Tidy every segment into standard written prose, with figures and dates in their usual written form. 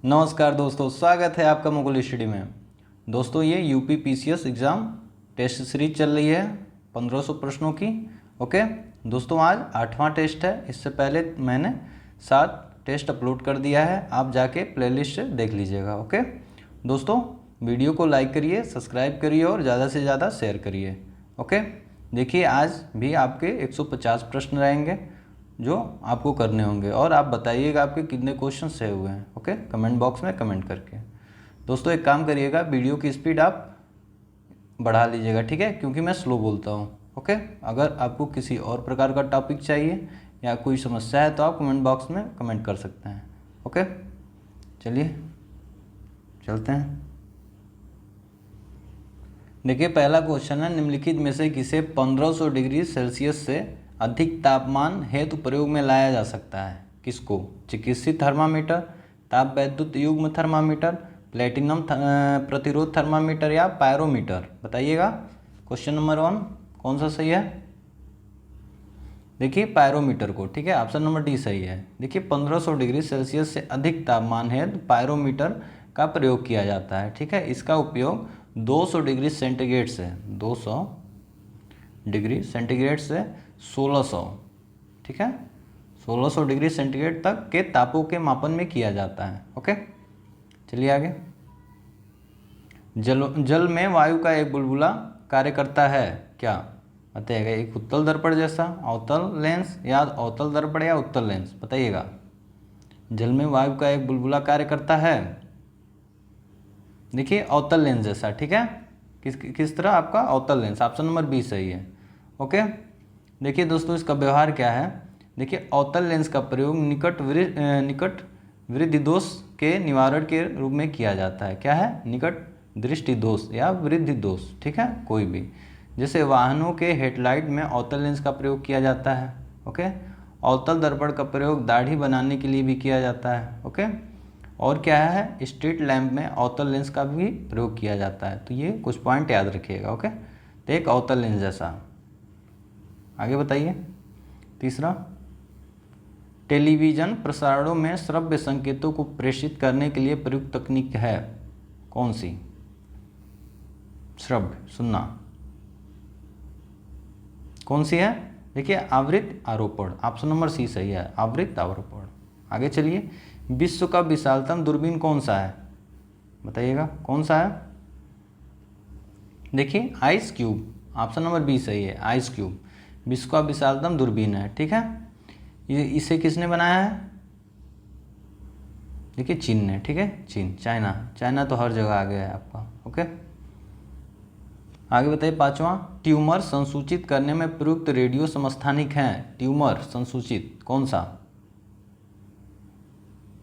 नमस्कार दोस्तों, स्वागत है आपका मुकुल स्टडी में। दोस्तों ये UP PCS exam test series चल रही है 1500 प्रश्नों की। ओके दोस्तों, आज 8वां टेस्ट है। इससे पहले मैंने 7 टेस्ट अपलोड कर दिया है, आप जाके प्लेलिस्ट से देख लीजिएगा। ओके दोस्तों, वीडियो को लाइक करिए, सब्सक्राइब करिए और ज़्यादा से ज़्यादा शेयर करिए। ओके देखिए, आज भी आपके 150 प्रश्न रहेंगे जो आपको करने होंगे और आप बताइएगा आपके कितने क्वेश्चन सही हुए हैं। ओके, कमेंट बॉक्स में कमेंट करके। दोस्तों एक काम करिएगा, वीडियो की स्पीड आप बढ़ा लीजिएगा, ठीक है, क्योंकि मैं स्लो बोलता हूँ। ओके, अगर आपको किसी और प्रकार का टॉपिक चाहिए या कोई समस्या है तो आप कमेंट बॉक्स में कमेंट कर सकते हैं। ओके चलिए चलते हैं। देखिए पहला क्वेश्चन है, निम्नलिखित में से किसे 1500 डिग्री सेल्सियस से अधिक तापमान हेतु प्रयोग में लाया जा सकता है? किसको? चिकित्सीय थर्मामीटर, ताप वैद्युत युग्म थर्मामीटर, प्लेटिनम प्रतिरोध थर्मामीटर या पायरोमीटर? बताइएगा। क्वेश्चन नंबर 1 कौन सा सही है? देखिए पायरोमीटर को, ठीक है, ऑप्शन नंबर डी सही है। देखिए 1500 डिग्री सेल्सियस से अधिक तापमान हेतु पायरोमीटर का प्रयोग किया जाता है, ठीक है। इसका उपयोग 200 डिग्री सेंटीग्रेड से 200 डिग्री सेंटीग्रेड से 1600, ठीक है, 1600 डिग्री सेंटीग्रेड तक के तापों के मापन में किया जाता है। ओके चलिए आगे। जल में वायु का एक बुलबुला कार्य करता है, क्या? बताइएगा। एक उत्तल दर्पण जैसा, अवतल लेंस या अवतल दर्पण या उत्तल लेंस? बताइएगा। जल में वायु का एक बुलबुला कार्य करता है, देखिए अवतल लेंस जैसा, ठीक है। किस तरह? आपका अवतल लेंस, ऑप्शन नंबर बी सही है। ओके देखिए दोस्तों, इसका व्यवहार क्या है? देखिए अवतल लेंस का प्रयोग निकट वृद्धि दोष के निवारण के रूप में किया जाता है। क्या है? निकट दृष्टि दोष या वृद्धि दोष, ठीक है, कोई भी। जैसे वाहनों के हेडलाइट में अवतल लेंस का प्रयोग किया जाता है। ओके, अवतल दर्पण का प्रयोग दाढ़ी बनाने के लिए भी किया जाता है। ओके, और क्या है? स्ट्रीट लैंप में अवतल लेंस का भी प्रयोग किया जाता है। तो ये कुछ पॉइंट याद रखिएगा। ओके, तो एक अवतल लेंस जैसा। आगे बताइए। तीसरा, टेलीविज़न प्रसारणों में श्रव्य संकेतों को प्रेषित करने के लिए प्रयुक्त तकनीक है, कौन सी? श्रव्य, सुनना, कौन सी है? देखिए आवृत्त आरोपण, ऑप्शन नंबर सी सही है, आवृत्त आरोपण। आगे चलिए। विश्व का विशालतम दूरबीन कौन सा है? बताइएगा कौन सा है? देखिए ice cube, option number B सही है, आइस क्यूब विश्व का विशालतम दूरबीन है, ठीक है। इसे किसने बनाया है? देखिए चीन ने, ठीक है, चीन, चाइना तो हर जगह आ गया है आपका। ओके आगे बताइए। पांचवा, ट्यूमर संसूचित करने में प्रयुक्त रेडियो समस्थानिक हैं, ट्यूमर संसूचित कौन सा?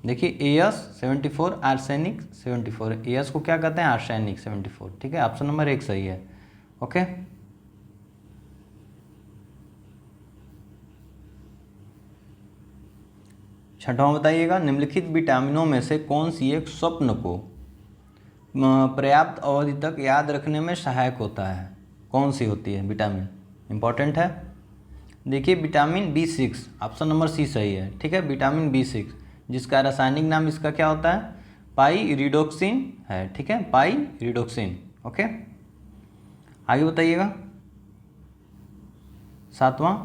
देखिए AS74, आर्सेनिक 74। AS को क्या कहते हैं? आर्सेनिक 74, ठीक है, ऑप्शन नंबर 1 सही है। ओके छठवां बताइएगा, निम्नलिखित विटामिनों में से कौन सी एक स्वप्न को पर्याप्त अवधि तक याद रखने में सहायक होता है? कौन सी होती है विटामिन? इंपॉर्टेंट है। देखिए vitamin B6, option number C सही है, ठीक है, विटामिन B6 जिसका रासायनिक नाम इसका क्या होता है? पाइरिडोक्सिन है, ठीक है, पाइरिडोक्सिन। ओके आगे बताइएगा। सातवां,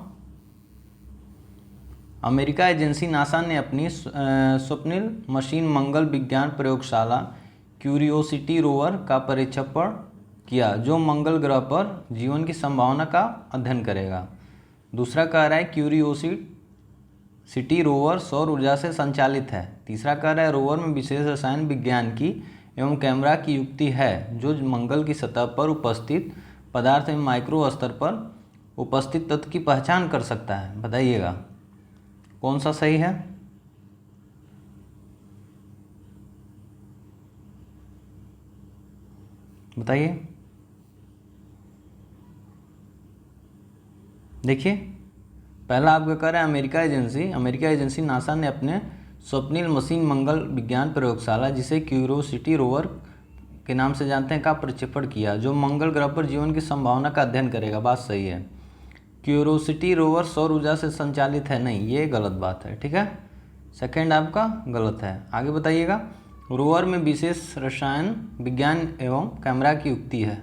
अमेरिका एजेंसी नासा ने अपनी स्वप्निल मशीन मंगल विज्ञान प्रयोगशाला क्यूरियोसिटी रोवर का प्रक्षेपण किया जो मंगल ग्रह पर जीवन की संभावना का अध्ययन करेगा। दूसरा कह रहा है क्यूरियोसिटी रोवर सौर ऊर्जा से संचालित है। तीसरा कह रहा है रोवर में विशेष रसायन विज्ञान की एवं कैमरा की युक्ति है जो मंगल की सतह पर उपस्थित पदार्थ में माइक्रो स्तर पर उपस्थित तत्व की पहचान कर सकता है। बताइएगा कौन सा सही है? बताइए। देखिए पहला आपका कह रहा है अमेरिका एजेंसी नासा ने अपने स्वप्निल मशीन मंगल विज्ञान प्रयोगशाला जिसे क्यूरियोसिटी रोवर के नाम से जानते हैं का प्रक्षेपण किया जो मंगल ग्रह पर जीवन की संभावना का अध्ययन करेगा। बात सही है। क्यूरियोसिटी रोवर सौर ऊर्जा से संचालित है, नहीं, ये गलत बात है, ठीक है, सेकंड आपका गलत है। आगे बताइएगा। रोवर में विशेष रसायन विज्ञान एवं कैमरा की युक्ति है।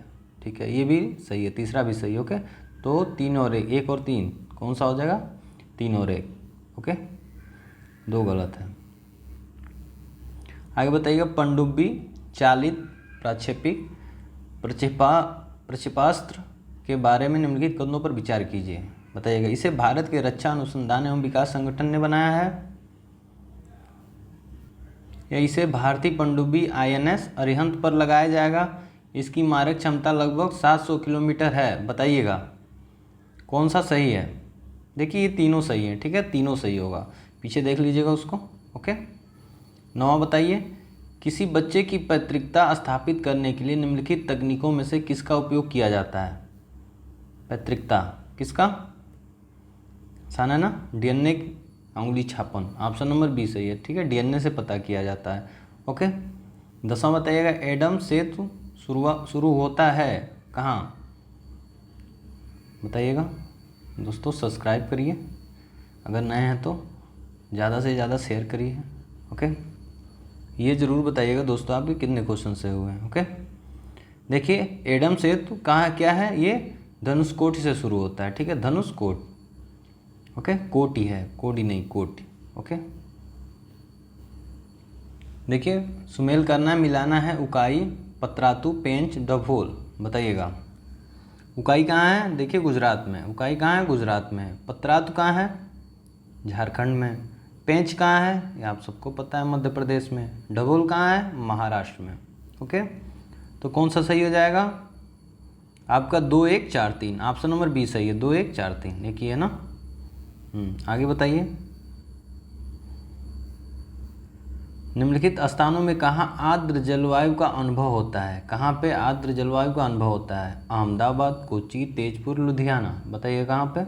ठीक है, ये भी सही है, तीसरा भी सही। ओके, तो 3 और 1, 1 और 3 कौन सा हो जाएगा? 3 और 1। ओके, 2 गलत है। आगे बताइएगा, पनडुब्बी चालित प्रक्षेपिक प्रक्षेपास्त्र के बारे में निम्नलिखित कथनों पर विचार कीजिए। बताइएगा, इसे भारत के रक्षा अनुसंधान एवं विकास संगठन ने बनाया है, या इसे भारतीय पनडुब्बी INS अरिहंत पर लगाया जाएगा। इसकी मारक क्षमता लगभग 700 किलोमीटर है। बताइएगा कौन सा सही है? देखिए, ये तीनों सही है। ठीक है, तीनों सही होगा, पीछे देख लीजिएगा उसको। ओके, 9 बताइए, किसी बच्चे की पैतृकता स्थापित करने के लिए निम्नलिखित तकनीकों में से किसका उपयोग किया जाता है? पैतृकता किसका? आसान है ना, DNA अंगुली छापन, ऑप्शन नंबर बी सही है। ठीक है, DNA से पता किया जाता है। ओके, 10वां बताइएगा, एडम सेतु शुरू होता है कहाँ? बताइएगा दोस्तों, सब्सक्राइब करिए, अगर नए हैं तो ज़्यादा से ज़्यादा शेयर करिए। ओके, ये ज़रूर बताइएगा दोस्तों आपके कितने क्वेश्चन से हुए हैं। ओके, देखिए, एडम सेतु कहाँ क्या है? ये धनुषकोटि से शुरू होता है। ठीक है, धनुषकोट। ओके, कोटि है, कोडी नहीं, कोटि। ओके, देखिए, सुमेल करना मिलाना है उकाई, पतरातू, पेंच, डभोल। बताइएगा, उकाई कहाँ है? देखिए, गुजरात में। उकाई कहाँ है? गुजरात में। पतरातू कहाँ है? झारखंड में। पेंच कहाँ है? ये आप सबको पता है, मध्य प्रदेश में। डभोल कहाँ है? महाराष्ट्र में। ओके, तो कौन सा सही हो जाएगा आपका? 2 1 4 3, ऑप्शन नंबर बी सही है। 2 1 4 3, एक ही है ना। आगे बताइए, निम्नलिखित स्थानों में कहाँ आर्द्र जलवायु का अनुभव होता है? कहाँ पे आर्द्र जलवायु का अनुभव होता है? अहमदाबाद, कोच्चि, तेजपुर, लुधियाना। बताइए कहाँ पे?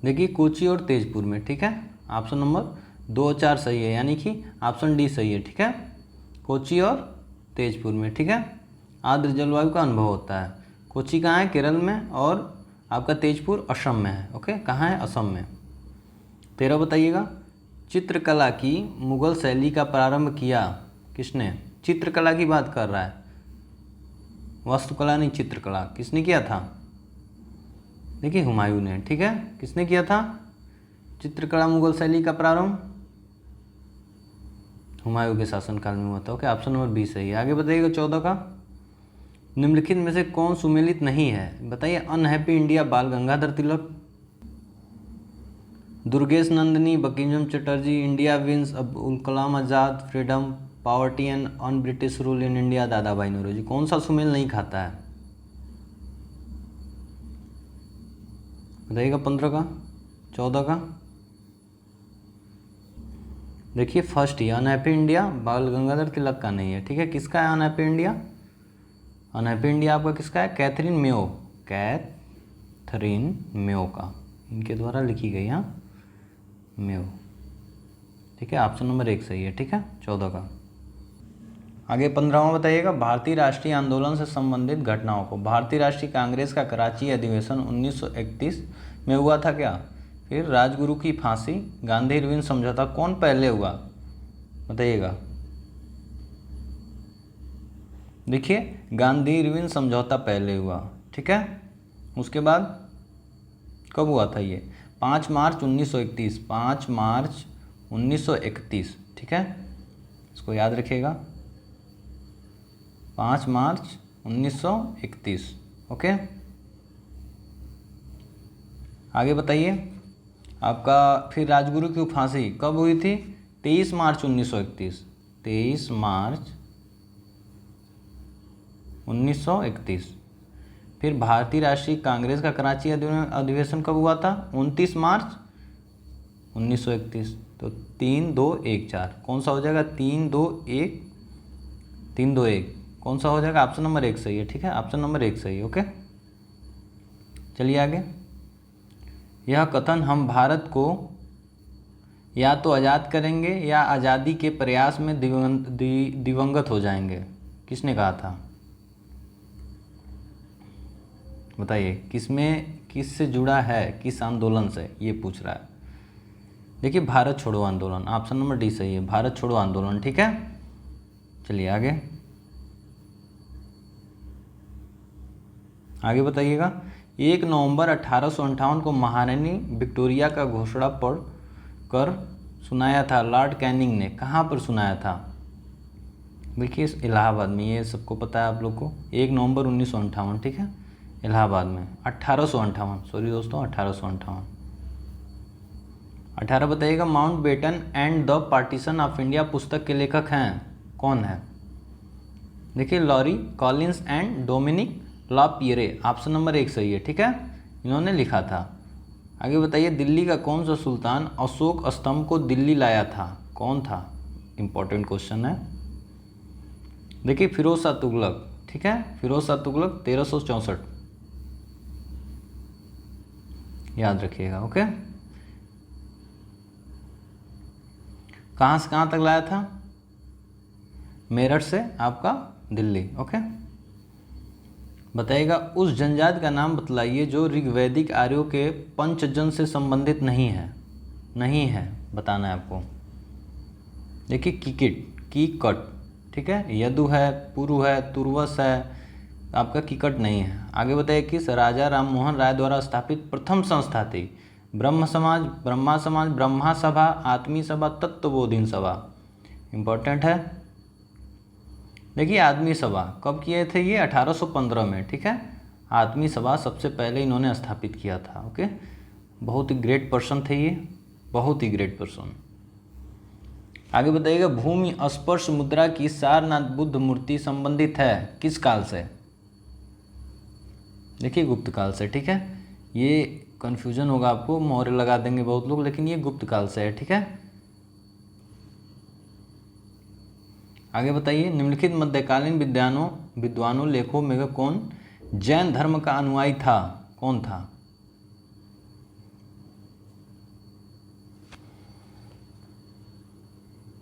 देखिए, कोच्चि और तेजपुर में। ठीक है, ऑप्शन नंबर 2 और 4 सही है, यानी कि ऑप्शन डी सही है। ठीक है, कोच्चि और तेजपुर में। ठीक है, आर्द्र जलवायु का अनुभव होता है। कोच्चि कहाँ है? केरल में, और आपका तेजपुर असम में है। ओके, कहाँ है? असम में। 13 बताइएगा, चित्रकला की मुगल शैली का प्रारंभ किया किसने? चित्रकला की बात कर रहा है, वास्तुकला नहीं, चित्रकला। किसने किया था? देखिए, हुमायूं ने। ठीक है, किसने किया था चित्रकला मुगल शैली का प्रारंभ? हुमायूं के शासनकाल में हुआ था। ओके, ऑप्शन नंबर बी सही है। आगे बताइएगा, 14 का, निम्नलिखित में से कौन सुमेलित नहीं है? बताइए, unhappy India Bal Gangadhar Tilak, Durgesh Nandini, Bankim Chatterjee, India wins Abdul Kalam Azad, freedom, poverty and un British rule in India Dadabhai Naoroji. कौन सा सुमेल नहीं खाता है? बताइएगा, 15 का, 14 का। देखिए, फर्स्ट ही अनहैप्पी इंडिया बाल गंगाधर तिलक का नहीं है। ठीक है, किसका है अनहैप्पी इंडिया? अनहैप्पी इंडिया आपका किसका है? कैथरीन मेयो, कैथरीन मेयो का, इनके द्वारा लिखी गई। हाँ, मेयो। ठीक है, ऑप्शन नंबर 1 सही है। ठीक है, 14 का। आगे 15वां बताइएगा, भारतीय राष्ट्रीय आंदोलन से संबंधित घटनाओं को। भारतीय राष्ट्रीय कांग्रेस का कराची अधिवेशन 1931 में हुआ था क्या? फिर राजगुरु की फांसी, गांधी इरविन समझौता, कौन पहले हुआ? बताइएगा। देखिए, गांधी इरविन समझौता पहले हुआ। ठीक है, उसके बाद कब हुआ था ये? 5 मार्च 1931, 5 मार्च 1931। ठीक है, इसको याद रखिएगा, 5 मार्च 1931। ओके, आगे बताइए आपका, फिर राजगुरु की फांसी कब हुई थी? 23 मार्च 1931, 23 मार्च 1931। फिर भारतीय राष्ट्रीय कांग्रेस का कराची अधिवेशन कब हुआ था? 29 मार्च 1931। तो 3 2 1 4 कौन सा हो जाएगा? 3 2 1, 3 2 1 कौन सा हो जाएगा? ऑप्शन नंबर 1 सही है। ठीक है, ऑप्शन नंबर 1 सही है। ओके, चलिए आगे। यह कथन हम भारत को या तो आज़ाद करेंगे या आज़ादी के प्रयास में दिवंगत हो जाएंगे, किसने कहा था? बताइए, किससे जुड़ा है, किस आंदोलन से, ये पूछ रहा है। देखिए भारत छोड़ो आंदोलन, ऑप्शन नंबर डी सही है, भारत छोड़ो आंदोलन। ठीक है, चलिए आगे आगे बताइएगा। 1 नवंबर 1858 को महारानी विक्टोरिया का घोषणा पढ़ कर सुनाया था लॉर्ड कैनिंग ने, कहाँ पर सुनाया था? देखिए इलाहाबाद में, ये सबको पता है आप लोग को। 1 नवंबर 1958, ठीक है, इलाहाबाद में। 1858, सॉरी दोस्तों, 1858। 18 बताइएगा। Mountbatten and the partition of India पुस्तक के लेखक हैं, कौन है? देखिए Larry Collins and Dominique Lapierre, option number 1 सही है। ठीक है, इन्होंने लिखा था। आगे बताइए। दिल्ली का कौन सा सुल्तान अशोक स्तंभ को दिल्ली लाया था, कौन था? इंपॉर्टेंट क्वेश्चन है। देखिए फिरोज शाह तुगलक। ठीक है, फिरोज शाह तुगलक 1364, याद रखिएगा। ओके, कहाँ से कहाँ तक लाया था? मेरठ से आपका दिल्ली। ओके, बताइएगा। उस जनजाति का नाम बतलाइए जो ऋग्वैदिक आर्यों के पंचजन से संबंधित नहीं है, बताना है आपको। देखिए कीकट, ठीक है, यदु है, पुरु है, तुर्वस है, आपका कीकट नहीं है। आगे बताइए। किस राजा राम मोहन राय द्वारा स्थापित प्रथम संस्था थी? ब्रह्म समाज, ब्रह्मा समाज, ब्रह्मा सभा, आत्मी सभा, तत्वबोधिनी सभा। इंपॉर्टेंट है। देखिए आदमी सभा कब किए थे? ये 1815 में। ठीक है, आदमी सभा सबसे पहले इन्होंने स्थापित किया था। ओके, बहुत ही ग्रेट पर्सन थे ये, बहुत ही ग्रेट पर्सन। आगे बताइएगा। भूमि स्पर्श मुद्रा की सारनाथ बुद्ध मूर्ति संबंधित है किस काल से? देखिए गुप्त काल से। ठीक है, ये कन्फ्यूजन होगा आपको, मौर्य लगा देंगे बहुत लोग, लेकिन ये गुप्त काल से है। ठीक है, आगे बताइए। निम्नलिखित मध्यकालीन विद्वानों लेखों में कौन जैन धर्म का अनुयायी था, कौन था?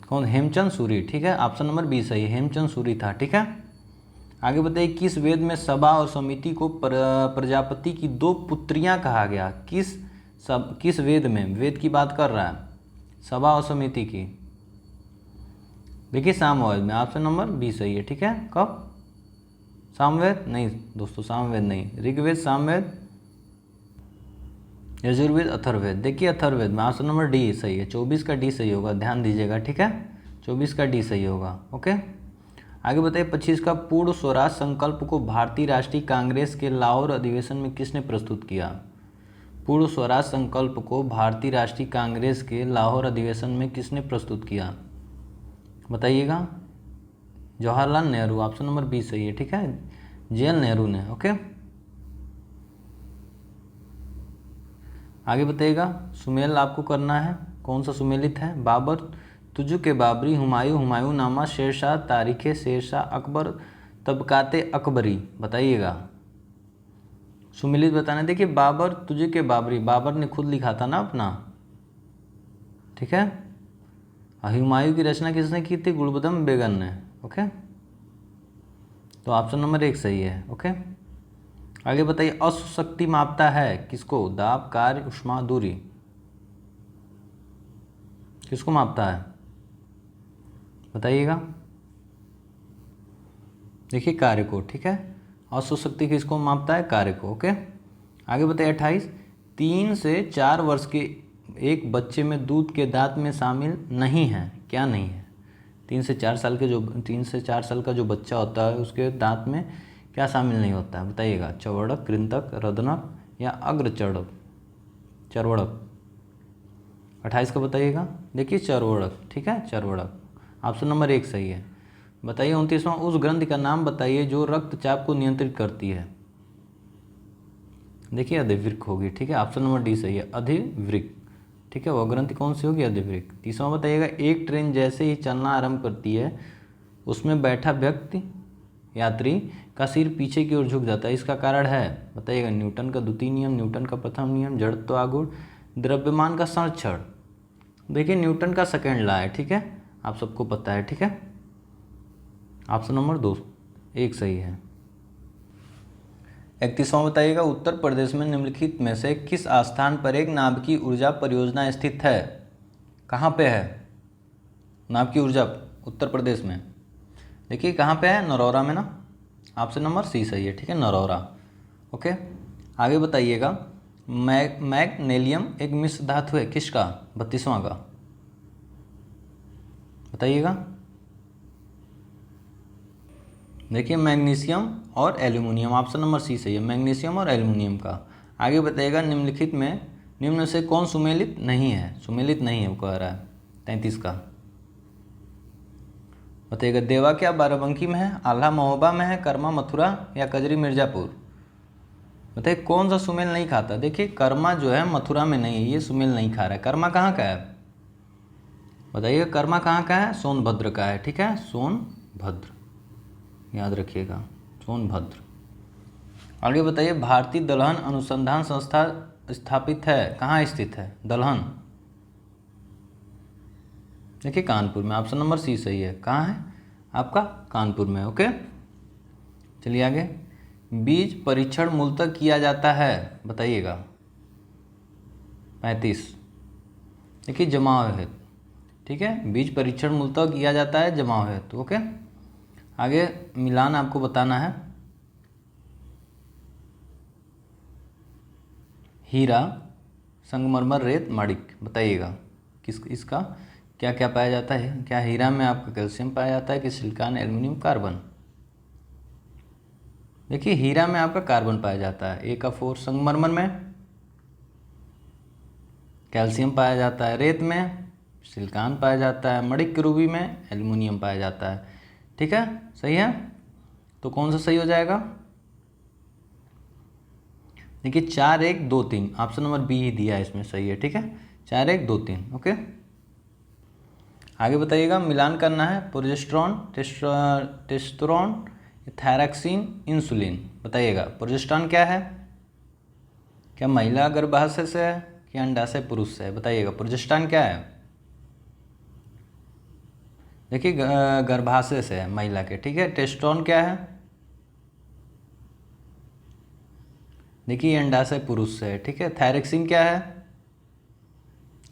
कौन? हेमचंद सूरी। ठीक है, ऑप्शन नंबर बी सही है, हेमचंद सूरी था। ठीक है, आगे बताइए। किस वेद में सभा और समिति को प्रजापति की 2 पुत्रियां कहा गया? किस वेद में? वेद की बात कर रहा है, सभा और समिति की। देखिए सामवेद में, ऑप्शन नंबर बी सही है। ठीक है, कब? सामवेद नहीं दोस्तों, सामवेद नहीं, ऋग्वेद, सामवेद, यजुर्वेद, अथर्ववेद। देखिए अथर्ववेद में, ऑप्शन नंबर डी सही है, 24 का डी सही होगा, ध्यान दीजिएगा। ठीक है, 24 का डी सही होगा। ओके, आगे बताइए। 25 का पूर्ण स्वराज संकल्प को भारतीय राष्ट्रीय कांग्रेस के लाहौर अधिवेशन में किसने प्रस्तुत किया? पूर्ण स्वराज संकल्प को भारतीय राष्ट्रीय कांग्रेस के लाहौर अधिवेशन में किसने प्रस्तुत किया, बताइएगा? Jawaharlal Nehru, option number B सही है। ठीक है, JL नेहरू ने। ओके, आगे बताइएगा। सुमेल आपको करना है, कौन सा सुमेलित है? बाबर, तुजु के बाबरी, हुमायूं नामा, शेरशाह, तारीखे शेरशाह, अकबर, तबकाते अकबरी, बताइएगा। सुमेलित बताना। देखिए बाबर, तुजु के बाबरी, बाबर ने खुद लिखा था ना अपना। ठीक है, हुमायूं की रचना किसने की थी? गुलबदम बेगम ने। ओके, तो ऑप्शन नंबर 1 सही है। ओके, आगे बताइए। अश्व शक्ति मापता है किसको? दाब, कार्य, ऊष्मा, दूरी, किसको मापता है, बताइएगा? देखिए कार्य को। ठीक है, अश्व शक्ति किसको मापता है? कार्य को। ओके, आगे बताइए। 28 3 से 4 वर्ष के एक बच्चे में दूध के दांत में शामिल नहीं है, क्या नहीं है? 3 से 4 साल का जो बच्चा होता है उसके दांत में क्या शामिल नहीं होता है, बताइएगा? चर्वणक, कृंतक, रदनक या अग्रचर्वणक? 28 का बताइएगा। देखिए चर्वणक। ठीक है, चर्वणक, ऑप्शन नंबर 1 सही है। बताइए 29वां। उस ग्रंथि का नाम बताइए जो रक्तचाप को नियंत्रित करती है। देखिए अधिवृक्क होगी। ठीक है, ऑप्शन नंबर डी सही है, अधिवृक्क। ठीक है, वह ग्रंथि कौन सी होगी? अधिवृक्क। 30वां बताइएगा। एक ट्रेन जैसे ही चलना आरंभ करती है उसमें बैठा व्यक्ति यात्री का सिर पीछे की ओर झुक जाता है, इसका कारण है, बताइएगा? न्यूटन का द्वितीय नियम, न्यूटन का प्रथम नियम, जड़त्व आघूर्ण, द्रव्यमान का संरक्षण। देखिए न्यूटन का सेकेंड लॉ है। ठीक है, आप सबको पता है। ठीक है, ऑप्शन नंबर 2 1 सही है। 31वां बताइएगा। उत्तर प्रदेश में निम्नलिखित में से किस स्थान पर एक नाभिकीय ऊर्जा परियोजना स्थित है? कहाँ पे है नाभ की ऊर्जा? उत्तर प्रदेश में। देखिए कहाँ पे है, नरौरा में ना। ऑप्शन नंबर सी सही है, ठीक है, नरौरा। ओके, आगे बताइएगा, मैग्नीशियम एक मिश्र धातु है किसका? 32वां का, बताइएगा। देखिए मैग्नीशियम और एल्यूमिनियम, ऑप्शन नंबर सी सही है, मैग्नीशियम और एल्यूमिनियम का। आगे बताइएगा, निम्नलिखित में निम्न से कौन सुमेलित नहीं है? सुमेलित नहीं है वो कह रहा है, 33 का। बताइएगा, देवा क्या बाराबंकी में है, आल्हा महोबा में है, कर्मा मथुरा या कजरी मिर्ज़ापुर? बताइए कौन सा सुमेल नहीं खाता? देखिए कर्मा जो है मथुरा में नहीं है, ये सुमेल नहीं खा रहा है। कर्मा कहाँ का है? बताइए कर्मा कहाँ का है? सोनभद्र का है, ठीक है, सोनभद्र, याद रखिएगा, सोनभद्र। आगे बताइए, भारतीय दलहन अनुसंधान संस्था स्थापित है, कहाँ स्थित है दलहन? देखिए कानपुर में, ऑप्शन नंबर सी सही है। कहाँ है आपका? कानपुर में। ओके, चलिए आगे। बीज परीक्षण मूलतः किया जाता है, बताइएगा। 35। देखिए जमाव हेतु, ठीक है, बीज परीक्षण मूलतः किया जाता है जमाव हेतु। ओके, आगे मिलान आपको बताना है। हीरा, संगमरमर, रेत, माणिक, बताइएगा किस इसका क्या क्या पाया जाता है? क्या हीरा में आपका कैल्शियम पाया जाता है कि सिलिकॉन, एल्युमिनियम, कार्बन? देखिए हीरा में आपका कार्बन पाया जाता है, A का 4। संगमरमर में कैल्शियम पाया जाता है, रेत में सिलिकॉन पाया जाता है, मणिक के रूबी में एल्युमिनियम पाया जाता है, ठीक है, सही है। तो कौन सा सही हो जाएगा? देखिए 4 1 2 3, ऑप्शन नंबर बी ही दिया है इसमें, सही है, ठीक है, 4 1 2 3। ओके, आगे बताइएगा, मिलान करना है, प्रोजेस्टेरॉन, टेस्टोस्टेरोन, थायरॉक्सिन, इंसुलिन, बताइएगा। प्रोजेस्टेरॉन क्या है? क्या महिला गर्भाशय से है कि अंडाशय पुरुष से है? बताइएगा प्रोजेस्टेरॉन क्या है? देखिए गर्भाशय से है महिला के, ठीक है। टेस्टोस्टेरोन क्या है? देखिए अंडाशय पुरुष से है, ठीक है। थायरॉक्सिन क्या है?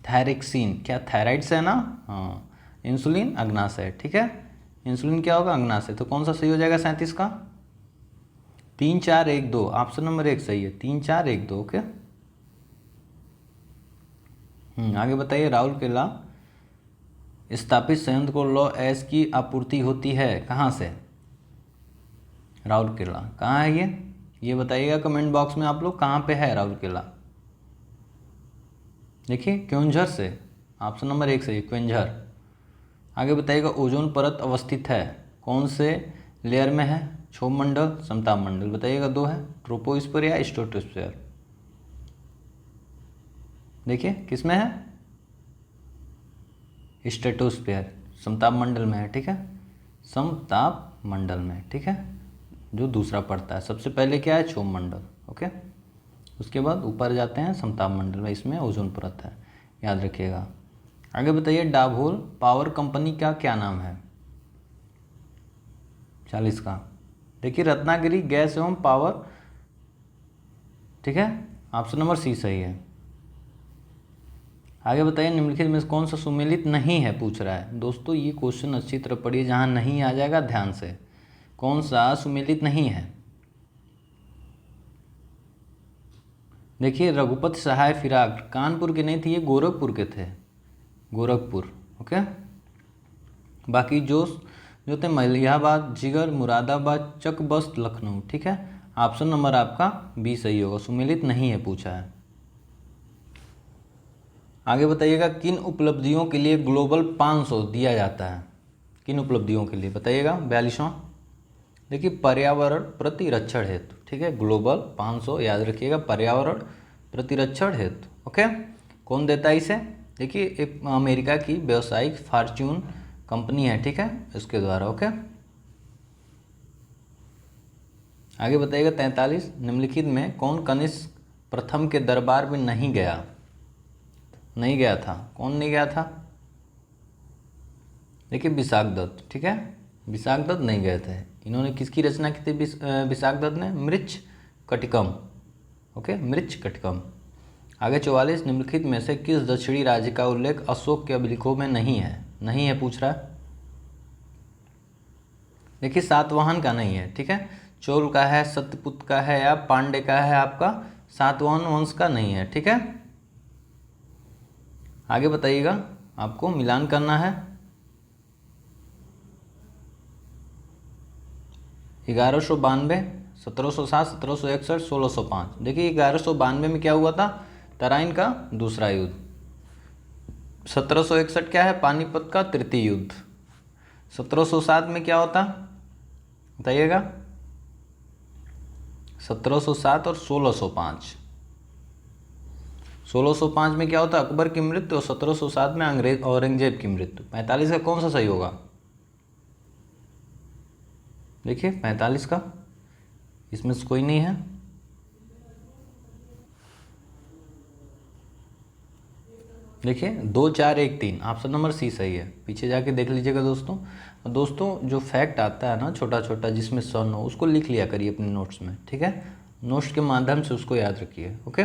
थायरॉक्सिन क्या थायराइड से है ना? हाँ। इंसुलिन अग्नाशय, ठीक है। इंसुलिन क्या होगा? अग्नाशय। तो कौन सा सही हो जाएगा 37 का? 3 4 1 2, ऑप्शन नंबर 1 सही है, 3 4 1 2। ओके, आगे बताइए, राउरकेला स्थापित संयंत्र को लौ एस की आपूर्ति होती है कहाँ से? राउरकेला कहाँ है ये बताइएगा कमेंट बॉक्स में आप लोग, कहाँ पे है राउरकेला? देखिए क्योंझर से, ऑप्शन नंबर 1 सही, क्योंझर। आगे बताइएगा, ओजोन परत अवस्थित है कौन से लेयर में है? क्षोभ मंडल, समताप मंडल, बताइएगा। 2 है, ट्रोपोस्फीयर या स्ट्रेटोस्फीयर? देखिए किस में है? स्ट्रेटोस्फीयर, समताप मंडल में है, ठीक है, समताप मंडल में, ठीक है, जो दूसरा पड़ता है। सबसे पहले क्या है? क्षोभ मंडल। ओके, उसके बाद ऊपर जाते हैं समताप मंडल में, इसमें ओजोन परत है, याद रखिएगा। आगे बताइए, डाभोल पावर कंपनी का क्या नाम है? 40 का। देखिए रत्नागिरी गैस एवं पावर, ठीक है, ऑप्शन नंबर सी सही है। आगे बताइए, निम्नलिखित में कौन सा सुमेलित नहीं है, पूछ रहा है। दोस्तों ये क्वेश्चन अच्छी तरह पढ़िए, जहाँ नहीं आ जाएगा ध्यान से। कौन सा सुमेलित नहीं है? देखिए रघुपति सहाय फिराक कानपुर के नहीं थे, ये गोरखपुर के थे, गोरखपुर। ओके, बाकी जो थे मलिहाबाद, जिगर, मुरादाबाद, चक बस्त, लखनऊ, ठीक है, ऑप्शन नंबर आपका बी सही होगा, सुमेलित नहीं है पूछा है। आगे बताइएगा, किन उपलब्धियों के लिए ग्लोबल 500 दिया जाता है? किन उपलब्धियों के लिए बताइएगा? 42वां। देखिए पर्यावरण प्रतिरक्षण हेतु, ठीक है, ग्लोबल 500 याद रखिएगा, पर्यावरण प्रतिरक्षण हेतु। ओके, कौन देता है इसे? देखिए एक अमेरिका की व्यावसायिक फॉर्च्यून कंपनी है, ठीक है, इसके द्वारा। ओके, आगे बताइएगा 43, निम्नलिखित में कौन कनिष्क प्रथम के दरबार में नहीं गया था? कौन नहीं गया था? देखिए विशाखदत्त, ठीक है, विशाखदत्त नहीं गए थे। इन्होंने किसकी रचना की थी विशाखदत्त ने? मृच्छकटिकम। ओके, मृच्छकटिकम। आगे 44, निम्नलिखित में से किस दक्षिणी राज्य का उल्लेख अशोक के अभिलेखों में नहीं है पूछ रहा है। देखिए सातवाहन का नहीं है, ठीक है, चोल का है, सत्यपुत का है या पांडे का है, आपका सातवाहन वंश का नहीं है, ठीक है। आगे बताइएगा, आपको मिलान करना है। 1192, 1760, 1761, 1605। देखिए 1192 में क्या हुआ था, तराइन का दूसरा युद्ध। 1761 क्या है, पानीपत का तृतीय युद्ध। 1707 में क्या होता बताइएगा, 1707 और 1605। 1605 में क्या होता, अकबर की मृत्यु, और 1707 में अंग्रेज औरंगजेब की मृत्यु। 45 का कौन सा सही होगा, देखिए 45 का, इसमें से कोई नहीं है। देखिए 2, 4, 1, 3, ऑप्शन नंबर सी सही है। पीछे जाके देख लीजिएगा दोस्तों जो फैक्ट आता है ना छोटा छोटा जिसमें सन हो, उसको लिख लिया करिए अपने नोट्स में, ठीक है, नोट्स के माध्यम से उसको याद रखिए, ओके।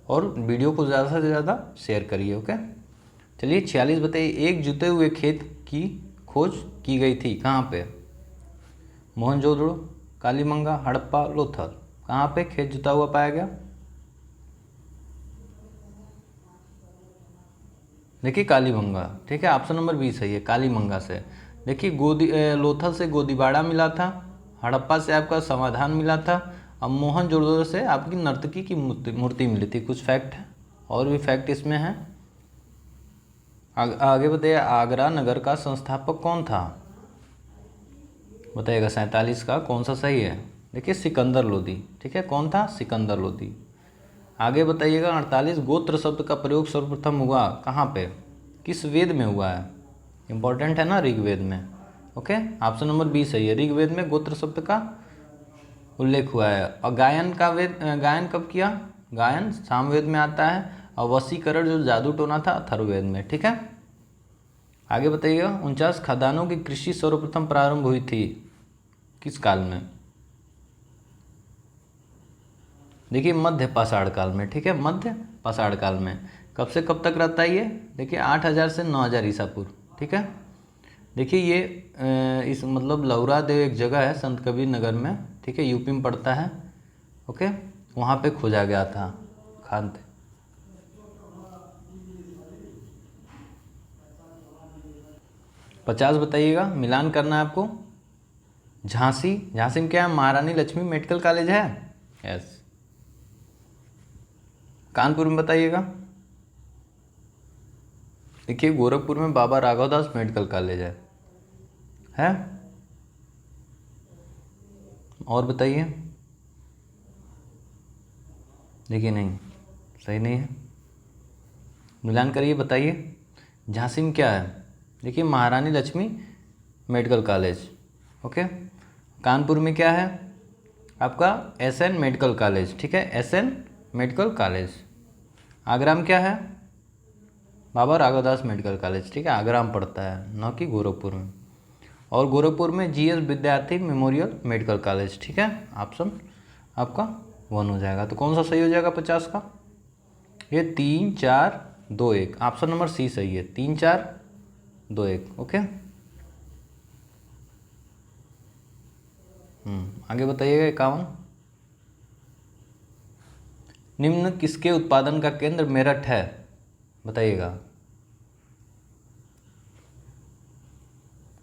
और वीडियो को ज़्यादा से ज़्यादा शेयर करिए, ओके। चलिए 46 बताइए, एक जुते हुए खेत की खोज की गई थी कहाँ पे, मोहनजोदड़ो, कालीमंगा, हड़प्पा, लोथल। कहाँ पे खेत जुता हुआ पाया गया, देखिए कालीमंगा, ठीक है, ऑप्शन नंबर बी सही है, कालीमंगा से। देखिए लोथल से गोदीबाड़ा मिला था, हड़प्पा से आपका समाधान मिला था, अब मोहनजोदड़ो से आपकी नर्तकी की मूर्ति मिली थी। कुछ फैक्ट है, और भी फैक्ट इसमें है। आगे बताइए, आगरा नगर का संस्थापक कौन था, बताइएगा। 47 का कौन सा सही है, देखिए सिकंदर लोदी, ठीक है, कौन था, सिकंदर लोदी। आगे बताइएगा 48, गोत्र शब्द का प्रयोग सर्वप्रथम हुआ कहाँ पे, किस वेद में हुआ है, इंपॉर्टेंट है ना, ऋग्वेद में, ओके, ऑप्शन नंबर बी सही है, ऋग्वेद में गोत्र शब्द का उल्लेख हुआ है। और गायन कब किया, गायन सामवेद में आता है, और वशीकरण जो जादू टोना था अथर्ववेद में, ठीक है। आगे बताइएगा 49, खदानों की कृषि सर्वप्रथम प्रारंभ हुई थी किस काल में, देखिए मध्य पाषाण काल में, ठीक है, मध्य पाषाण काल में। कब से कब तक रहता है ये, देखिए 8000 से 9000 ईसा पूर्व, ठीक है। देखिए ये इस मतलब लौरा देव एक जगह है संत कबीर नगर में, ठीक है, यूपी में पड़ता है, ओके, वहाँ पे खोजा गया था खान थे। पचास बताइएगा, मिलान करना है आपको। झांसी में क्या है, महारानी लक्ष्मी मेडिकल कॉलेज है, यस। कानपुर में बताइएगा, देखिए गोरखपुर में बाबा राघवदास मेडिकल कॉलेज है। और बताइए, देखिए नहीं, सही नहीं है, मिलान करिए, बताइए झांसी में क्या है, देखिए महारानी Lakshmi medical college, okay. Kanpur में क्या है आपका, SN मेडिकल कॉलेज, ठीक है, SN मेडिकल कॉलेज। आगरा में क्या है, बाबा राघवदास मेडिकल कॉलेज, ठीक है, आगरा में पड़ता है, न कि गोरखपुर में। और गोरखपुर में GS विद्यार्थी मेमोरियल मेडिकल कॉलेज, ठीक है, ऑप्शन आपका 1 हो जाएगा। तो कौन सा सही हो जाएगा 50 का, ये 3, 4, 2, 1, ऑप्शन नंबर सी सही है, 3, 4, 2, 1, ओके। आगे बताइएगा 51, निम्न किसके उत्पादन का केंद्र मेरठ है, बताइएगा।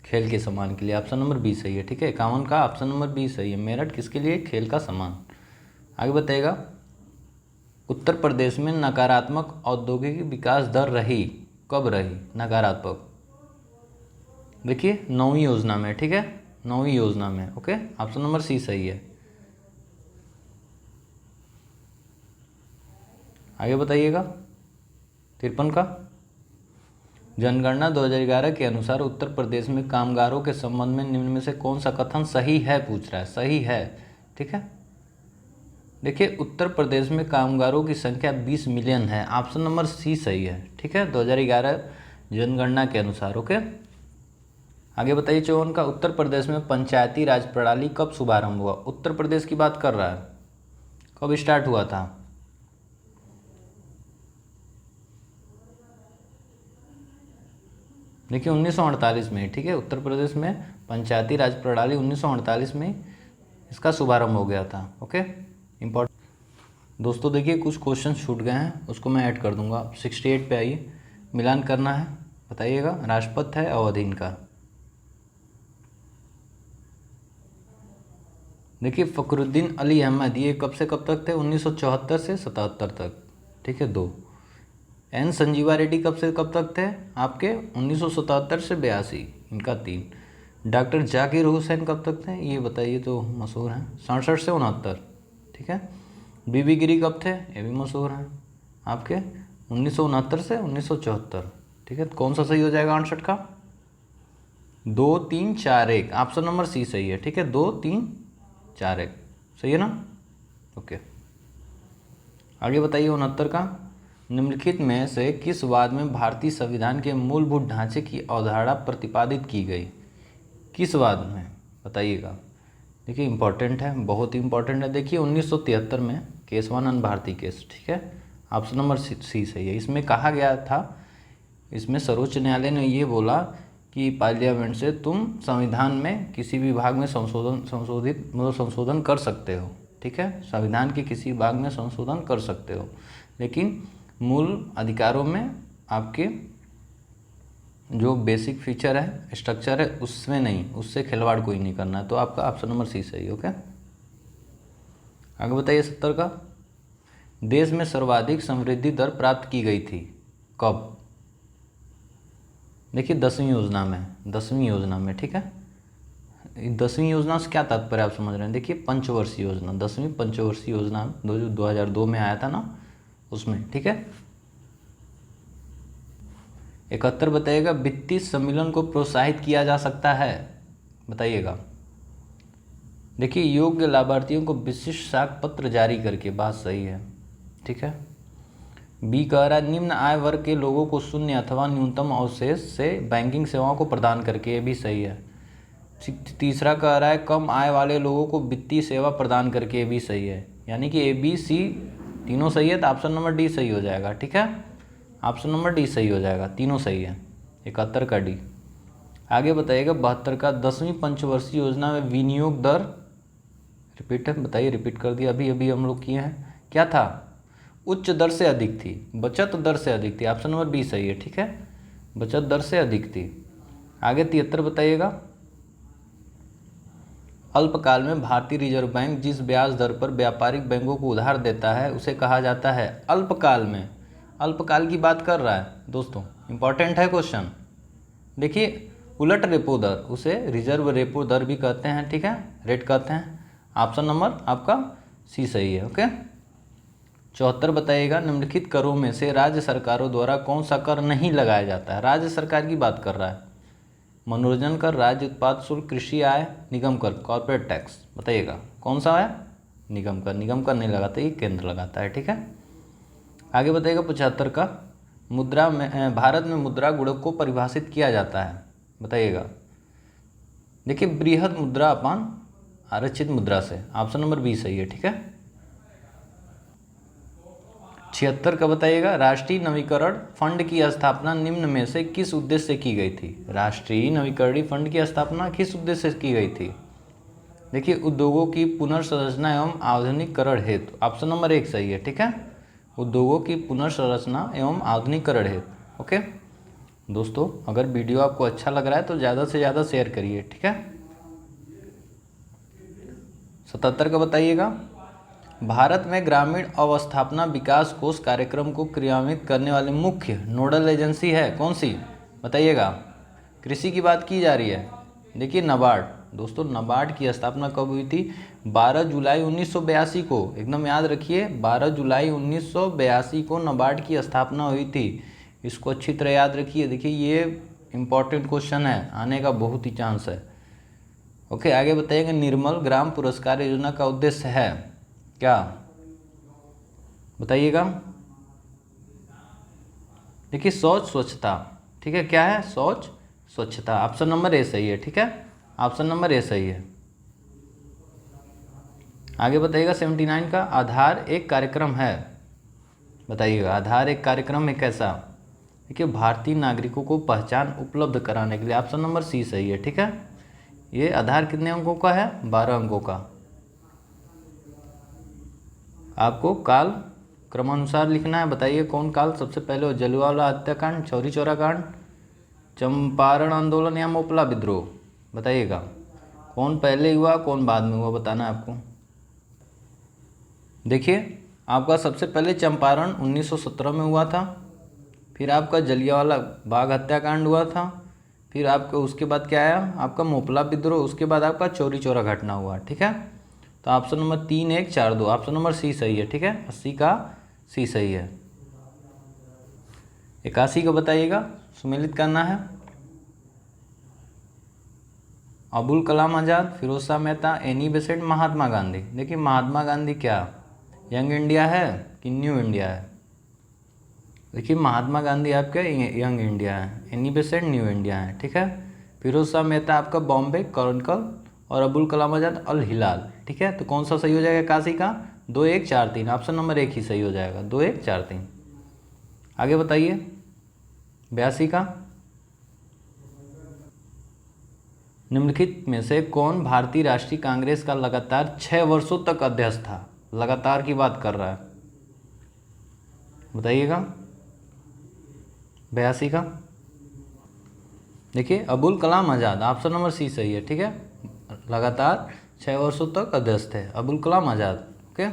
खेल के सामान के लिए, ऑप्शन नंबर बी सही है, ठीक है, 51 का ऑप्शन नंबर बी सही है, मेरठ किसके लिए, खेल का सामान। आगे बताइएगा, उत्तर प्रदेश में नकारात्मक औद्योगिक विकास दर रही, कब रही नकारात्मक, देखिए 9वीं योजना में, ठीक है, 9वीं योजना में, ओके, ऑप्शन नंबर सी सही है। आगे बताइएगा 53 का, जनगणना 2011 के अनुसार उत्तर प्रदेश में कामगारों के संबंध में निम्न में से कौन सा कथन सही है, पूछ रहा है, सही है, ठीक है। देखिए उत्तर प्रदेश में कामगारों की संख्या 20 मिलियन है, ऑप्शन नंबर सी सही है, ठीक है, 2011 जनगणना के अनुसार, ओके। आगे बताइए 54 का, उत्तर प्रदेश में पंचायती राज प्रणाली कब शुभारंभ हुआ, उत्तर प्रदेश की बात कर रहा है, कब स्टार्ट हुआ था, देखिए 1948 में, ठीक है, उत्तर प्रदेश में पंचायती राज प्रणाली 1948 में इसका शुभारंभ हो गया था। ओके, इम्पोर्टेंट दोस्तों। देखिए कुछ क्वेश्चन छूट गए हैं, उसको मैं ऐड कर दूंगा। 68 पे आइए, मिलान करना है, बताइएगा। राजपथ है अवधि इनका। देखिए फ़खरुद्दीन अली अहमद, ये कब से कब तक थे? 1974 से 77 तक, ठीक है, 2। एन संजीवा रेड्डी कब से कब तक थे आपके? 1977 से 82, इनका 3। डॉक्टर जाकिर हुसैन कब तक थे? ये बताइए, तो मशहूर हैं, 67 से 69, ठीक है। बीबी गिरी कब थे? ये भी मशहूर हैं आपके, 1969 से 1974, ठीक है। कौन सा सही हो जाएगा 68 का? 2 3 4 1, ऑप्शन नंबर सी सही है, ठीक है। 2 3 4 1 सही है ना? ओके, आगे बताइए 69 का। निम्नलिखित में से किस वाद में भारतीय संविधान के मूलभूत ढांचे की अवधारणा प्रतिपादित की गई? किस वाद में, बताइएगा। देखिए इंपॉर्टेंट है, बहुत ही इंपॉर्टेंट है। देखिए 1973 में केशवानंद भारती केस, ठीक है, ऑप्शन नंबर सी सही है। इसमें कहा गया था, इसमें सर्वोच्च न्यायालय ने ये बोला कि पार्लियामेंट से तुम संविधान में किसी भी भाग में संशोधन कर सकते हो, ठीक है। संविधान के किसी भाग में संशोधन कर सकते हो, लेकिन मूल अधिकारों में आपके जो बेसिक फीचर है, स्ट्रक्चर है, उसमें नहीं, उससे खिलवाड़ कोई नहीं करना है। तो आपका ऑप्शन नंबर सी सही, ओके। आगे बताइए 70 का। देश में सर्वाधिक समृद्धि दर प्राप्त की गई थी कब? देखिए 10वीं योजना में, 10वीं योजना में, ठीक है। 10वीं योजना से क्या तात्पर्य आप समझ रहे हैं? देखिए पंचवर्षीय योजना, 10वीं पंचवर्षीय योजना 2002 में आया था ना, उसमें, ठीक है। 71 बताइएगा, वित्तीय सम्मिलन को प्रोत्साहित किया जा सकता है, बताइएगा। देखिए योग्य लाभार्थियों को विशिष्ट साख पत्र जारी करके, बात सही है, ठीक है। बी कह रहा है निम्न आय वर्ग के लोगों को शून्य अथवा न्यूनतम अवशेष से बैंकिंग सेवाओं को प्रदान करके, ये भी सही है। तीसरा कह रहा है कम आय वाले लोगों को वित्तीय सेवा प्रदान करके, ये भी सही है। यानी कि ए बी सी तीनों सही है, तो ऑप्शन नंबर डी सही हो जाएगा, ठीक है। ऑप्शन नंबर डी सही हो जाएगा, तीनों सही है। 71 का डी। आगे बताइएगा 72 का। 10वीं पंचवर्षीय योजना में विनियोग दर, रिपीट है, बताइए, रिपीट कर दिया, अभी हम लोग किए हैं, क्या था? उच्च दर से अधिक थी, बचत दर से अधिक थी, ऑप्शन नंबर बी सही है, ठीक है, बचत दर से अधिक थी। आगे 73 बताइएगा। अल्पकाल में भारतीय रिजर्व बैंक जिस ब्याज दर पर व्यापारिक बैंकों को उधार देता है उसे कहा जाता है, अल्पकाल में, अल्पकाल की बात कर रहा है दोस्तों, इंपॉर्टेंट है क्वेश्चन। देखिए उलट रेपो दर, उसे रिजर्व रेपो दर भी कहते हैं, ठीक है, रेट कहते हैं। ऑप्शन नंबर आपका सी सही है, ओके। 74 बताइएगा, निम्नलिखित करों में से राज्य सरकारों द्वारा कौन सा कर नहीं लगाया जाता है? राज्य सरकार की बात कर रहा है। मनोरंजन कर, राज्य उत्पाद शुल्क, कृषि आय, निगम कर, कॉर्पोरेट टैक्स, बताइएगा कौन सा है? निगम कर। निगम कर नहीं लगाता, ये केंद्र लगाता है, ठीक है। आगे बताइएगा 75 का। मुद्रा में, भारत में मुद्रा गुणक को परिभाषित किया जाता है, बताइएगा। देखिए बृहद मुद्रा अपान आरक्षित मुद्रा से, ऑप्शन नंबर बी सही है, ठीक है। 76 का बताइएगा, राष्ट्रीय नवीकरण फंड की स्थापना निम्न में से किस उद्देश्य से की गई थी? राष्ट्रीय नवीकरण फंड की स्थापना किस उद्देश्य से की गई थी? देखिए उद्योगों की पुनर्संरचना एवं आधुनिकीकरण हेतु, ऑप्शन नंबर 1 सही है, ठीक है, उद्योगों की पुनर्संरचना एवं आधुनिकीकरण हेतु, ओके। दोस्तों अगर वीडियो आपको अच्छा लग रहा है तो ज़्यादा से ज़्यादा शेयर करिए, ठीक है। 77 का बताइएगा, भारत में ग्रामीण अवस्थापना विकास कोष कार्यक्रम को क्रियान्वित करने वाली मुख्य नोडल एजेंसी है, कौन सी? बताइएगा। कृषि की बात की जा रही है, देखिए नाबार्ड। दोस्तों नाबार्ड की स्थापना कब हुई थी? 12 जुलाई 1982 को, एकदम याद रखिए, 12 जुलाई 1982 को नाबार्ड की स्थापना हुई थी। इसको अच्छी तरह याद रखिए। देखिए ये इम्पॉर्टेंट क्वेश्चन है, आने का बहुत ही चांस है, ओके। आगे बताइएगा, निर्मल ग्राम पुरस्कार योजना का उद्देश्य है क्या? बताइएगा। देखिए शौच स्वच्छता, ठीक है, क्या है? शौच स्वच्छता, ऑप्शन नंबर ए सही है, ठीक है, ऑप्शन नंबर ए सही है। आगे बताइएगा 79 का, आधार एक कार्यक्रम है, बताइएगा। आधार एक कार्यक्रम है कैसा? देखिए भारतीय नागरिकों को पहचान उपलब्ध कराने के लिए, ऑप्शन नंबर सी सही है। ठीक है, ये आधार कितने अंकों का है? 12 अंकों का। आपको काल क्रमानुसार लिखना है। बताइए कौन काल सबसे पहले हो? जलियांवाला हत्याकांड, चौरी चौरा कांड, चंपारण आंदोलन या मोपला विद्रोह? बताइएगा कौन पहले हुआ कौन बाद में हुआ, बताना है आपको। देखिए आपका सबसे पहले चंपारण 1917 में हुआ था, फिर आपका जलियांवाला बाग हत्याकांड हुआ था, फिर आपका उसके बाद क्या आया? आपका मोपला विद्रोह, उसके बाद आपका चौरी चौरा घटना हुआ। ठीक है, तो option number 3, 1, 4, 2, option number C सही है। ठीक है, 80 का सी सही है। 81 को बताइएगा, सुमेलित करना है। Abul Kalam Azad, Firoz Shah Mehta, Annie Besant, Mahatma Gandhi. देखिए महात्मा गांधी क्या यंग इंडिया है कि न्यू इंडिया है? देखिए महात्मा गांधी आपका यंग इंडिया है, एनी बेसेंट न्यू इंडिया है। ठीक है, फिरोज शाह मेहता आपका बॉम्बे क्रॉनिकल और अबुल कलाम आज़ाद अल हिलाल। ठीक है, तो कौन सा सही हो जाएगा 81 का? 2, 1, 4, 3, ऑप्शन नंबर 1 ही सही हो जाएगा। 2, 1, 4, 3। आगे बताइए 82 का, निम्नलिखित में से कौन भारतीय राष्ट्रीय कांग्रेस का लगातार 6 वर्षों तक अध्यक्ष था? लगातार की बात कर रहा है, बताइएगा 82 का। देखिए Abul Kalam Azad, option number C सही है। ठीक है, लगातार 6 वर्षों तक अध्यक्ष थे अबुल कलाम आज़ाद। ओके,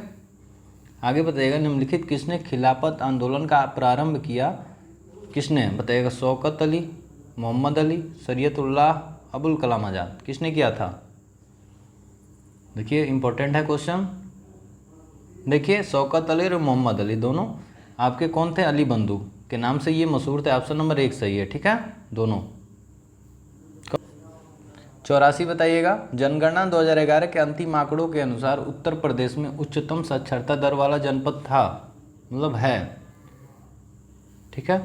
आगे बताइएगा निम्नलिखित किसने खिलाफत आंदोलन का प्रारंभ किया? किसने? बताइएगा शौकत अली, मोहम्मद अली, शरीयतुल्लाह, अबुल कलाम आज़ाद। किसने किया था? देखिए इंपॉर्टेंट है क्वेश्चन। देखिए शौकत अली और मोहम्मद अली दोनों आपके कौन थे? अली बंधु के नाम से ये मशहूर थे। ऑप्शन नंबर 1 सही है। ठीक है, दोनों। 84 बताइएगा, जनगणना 2011 के अंतिम आंकड़ों के अनुसार उत्तर प्रदेश में उच्चतम साक्षरता दर वाला जनपद था, मतलब है। ठीक है,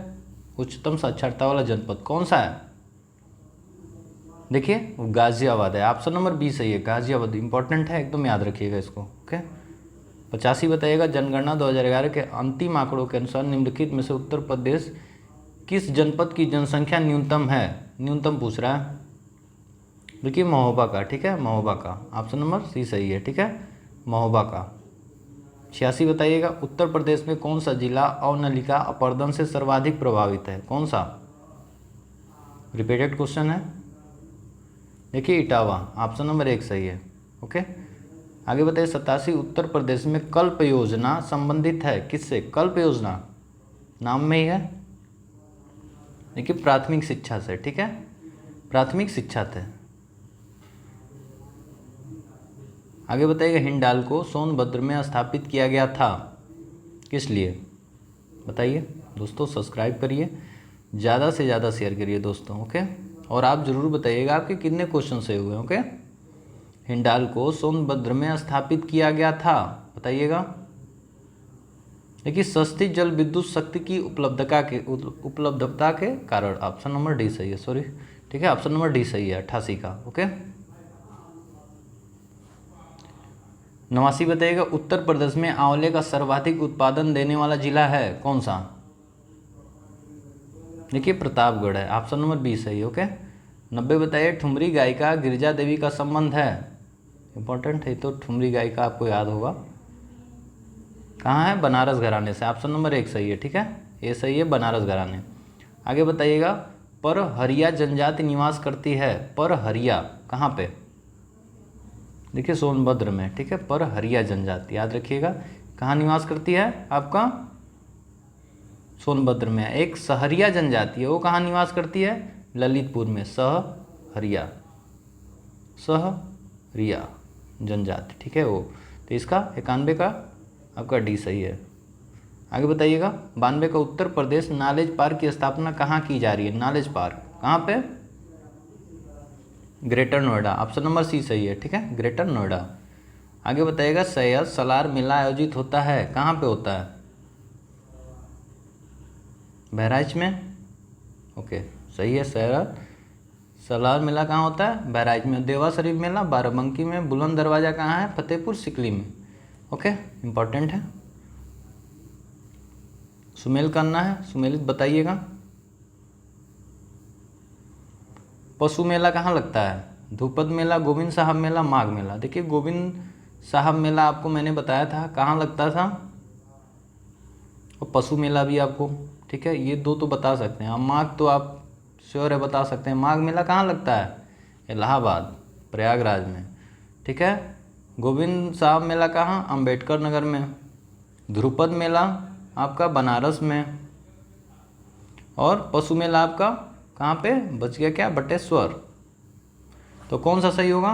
उच्चतम साक्षरता वाला जनपद कौन सा है? देखिए गाजियाबाद है, ऑप्शन नंबर बी सही है। गाजियाबाद इंपॉर्टेंट है, एकदम याद रखिएगा इसको। ओके, 85 बताइएगा, जनगणना 2011 के अंतिम आंकड़ों के अनुसार निम्नलिखित में से उत्तर प्रदेश किस जनपद की जनसंख्या न्यूनतम है? न्यूनतम पूछ रहा है। देखिए महोबा का। ठीक है, महोबा का, ऑप्शन नंबर सी सही है। ठीक है, महोबा का। 86 बताइएगा, उत्तर प्रदेश में कौन सा जिला अवनलिका अपरदन से सर्वाधिक प्रभावित है? कौन सा? रिपीटेड क्वेश्चन है। देखिए इटावा, ऑप्शन नंबर 1 सही है। ओके, आगे बताइए 87, उत्तर प्रदेश में कल्प योजना संबंधित है किससे? कल्प योजना नाम में ही है। देखिए प्राथमिक शिक्षा से। ठीक है, प्राथमिक शिक्षा से। आगे बताइएगा हिंडाल को सोनभद्र में स्थापित किया गया था, किस लिए? बताइए दोस्तों, सब्सक्राइब करिए, ज़्यादा से ज़्यादा शेयर करिए दोस्तों। ओके, और आप ज़रूर बताइएगा आपके कितने क्वेश्चन सही हुए। ओके, हिंडाल को सोनभद्र में स्थापित किया गया था, बताइएगा। देखिए सस्ती जल विद्युत शक्ति की उपलब्धता के कारण, ऑप्शन नंबर डी सही है। सॉरी, ठीक है, ऑप्शन नंबर डी सही है 88 का। ओके, 89 बताइएगा, उत्तर प्रदेश में आंवले का सर्वाधिक उत्पादन देने वाला जिला है कौन सा? देखिए प्रतापगढ़ है, ऑप्शन नंबर बी सही है। ओके, 90 बताइए, ठुमरी गायिका गिरिजा देवी का संबंध है? इंपॉर्टेंट है, तो ठुमरी गायिका आपको याद होगा, कहाँ है? बनारस घराने से, ऑप्शन नंबर 1 सही है। ठीक है, ये सही है, बनारस घराने। आगे बताइएगा, पर हरिया जनजाति निवास करती है, पर हरिया कहाँ पे? देखिए सोनभद्र में। ठीक है, पर हरिया जनजाति याद रखिएगा, कहाँ निवास करती है? आपका सोनभद्र में। एक सहरिया जनजाति है, वो कहाँ निवास करती है? ललितपुर में। सहरिया, सहरिया जनजाति। ठीक है वो, तो इसका 91 का आपका डी सही है। आगे बताइएगा, 92 का, उत्तर प्रदेश नॉलेज पार्क की स्थापना कहाँ की जा रही है? नॉलेज पार्क कहाँ पे? Greater Noida, option number C सही है। ठीक है, ग्रेटर नोएडा। आगे बताइएगा, सैयद सलार मेला आयोजित होता है, कहाँ पे होता है? बहराइच में। ओके सही है, सैयद सलार मेला कहाँ होता है? बहराइच में। देवा शरीफ मेला बाराबंकी में। बुलंद दरवाज़ा कहाँ है? फतेहपुर सिकली में। ओके, इम्पॉर्टेंट है, सुमेल करना है, सुमेलित बताइएगा। पशु मेला कहाँ लगता है? ध्रुपद मेला, गोविंद साहब मेला, माघ मेला। देखिए गोविंद साहब मेला आपको मैंने बताया था कहाँ लगता था, और पशु मेला भी आपको, ठीक है, ये दो तो बता सकते हैं। अब माघ तो आप श्योर है बता सकते हैं। माघ मेला कहाँ लगता है? इलाहाबाद, प्रयागराज में, ठीक है। गोविंद साहब मेला कहाँ? अंबेडकर नगर में। ध्रुपद मेला आपका बनारस में, और पशु मेला आपका कहाँ पे बच गया? क्या? बटेश्वर। तो कौन सा सही होगा?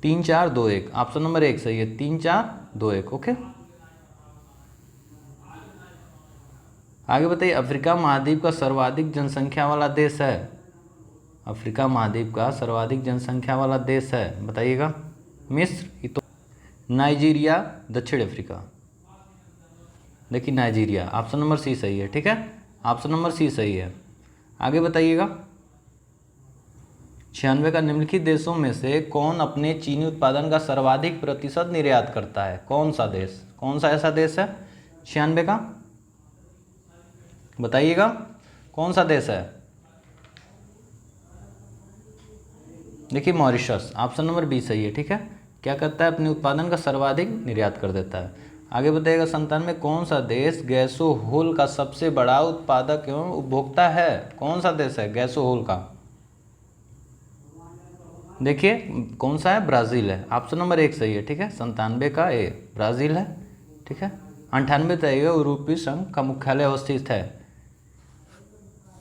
3 4 2 1, ऑप्शन नंबर 1 सही है। 3 4 2 1, ओके। आगे बताइए, अफ्रीका महाद्वीप का सर्वाधिक जनसंख्या वाला देश है। अफ्रीका महाद्वीप का सर्वाधिक जनसंख्या वाला देश है, बताइएगा। मिस्र, नाइजीरिया, दक्षिण अफ्रीका। देखिए नाइजीरिया, ऑप्शन नंबर सी सही है, ठीक है, ऑप्शन नंबर सी सही है। आगे बताइएगा, 96 का निम्नलिखित देशों में से कौन अपने चीनी उत्पादन का सर्वाधिक प्रतिशत निर्यात करता है? कौन सा देश, कौन सा ऐसा देश है 96 का? बताइएगा कौन सा देश है? देखिए मॉरिशस, ऑप्शन नंबर बी सही है, ठीक है। क्या करता है? अपने उत्पादन का सर्वाधिक निर्यात कर देता है। आगे बताइएगा, 97 में कौन सा देश गैसोहोल का सबसे बड़ा उत्पादक एवं उपभोक्ता है? कौन सा देश है गैसोहोल का? देखिए कौन सा है? ब्राज़ील है, ऑप्शन नंबर 1 सही है, ठीक है। 97 का ए ब्राज़ील है, ठीक है। 98 बताइएगा, यूरोपीय संघ का मुख्यालय अवस्थित है।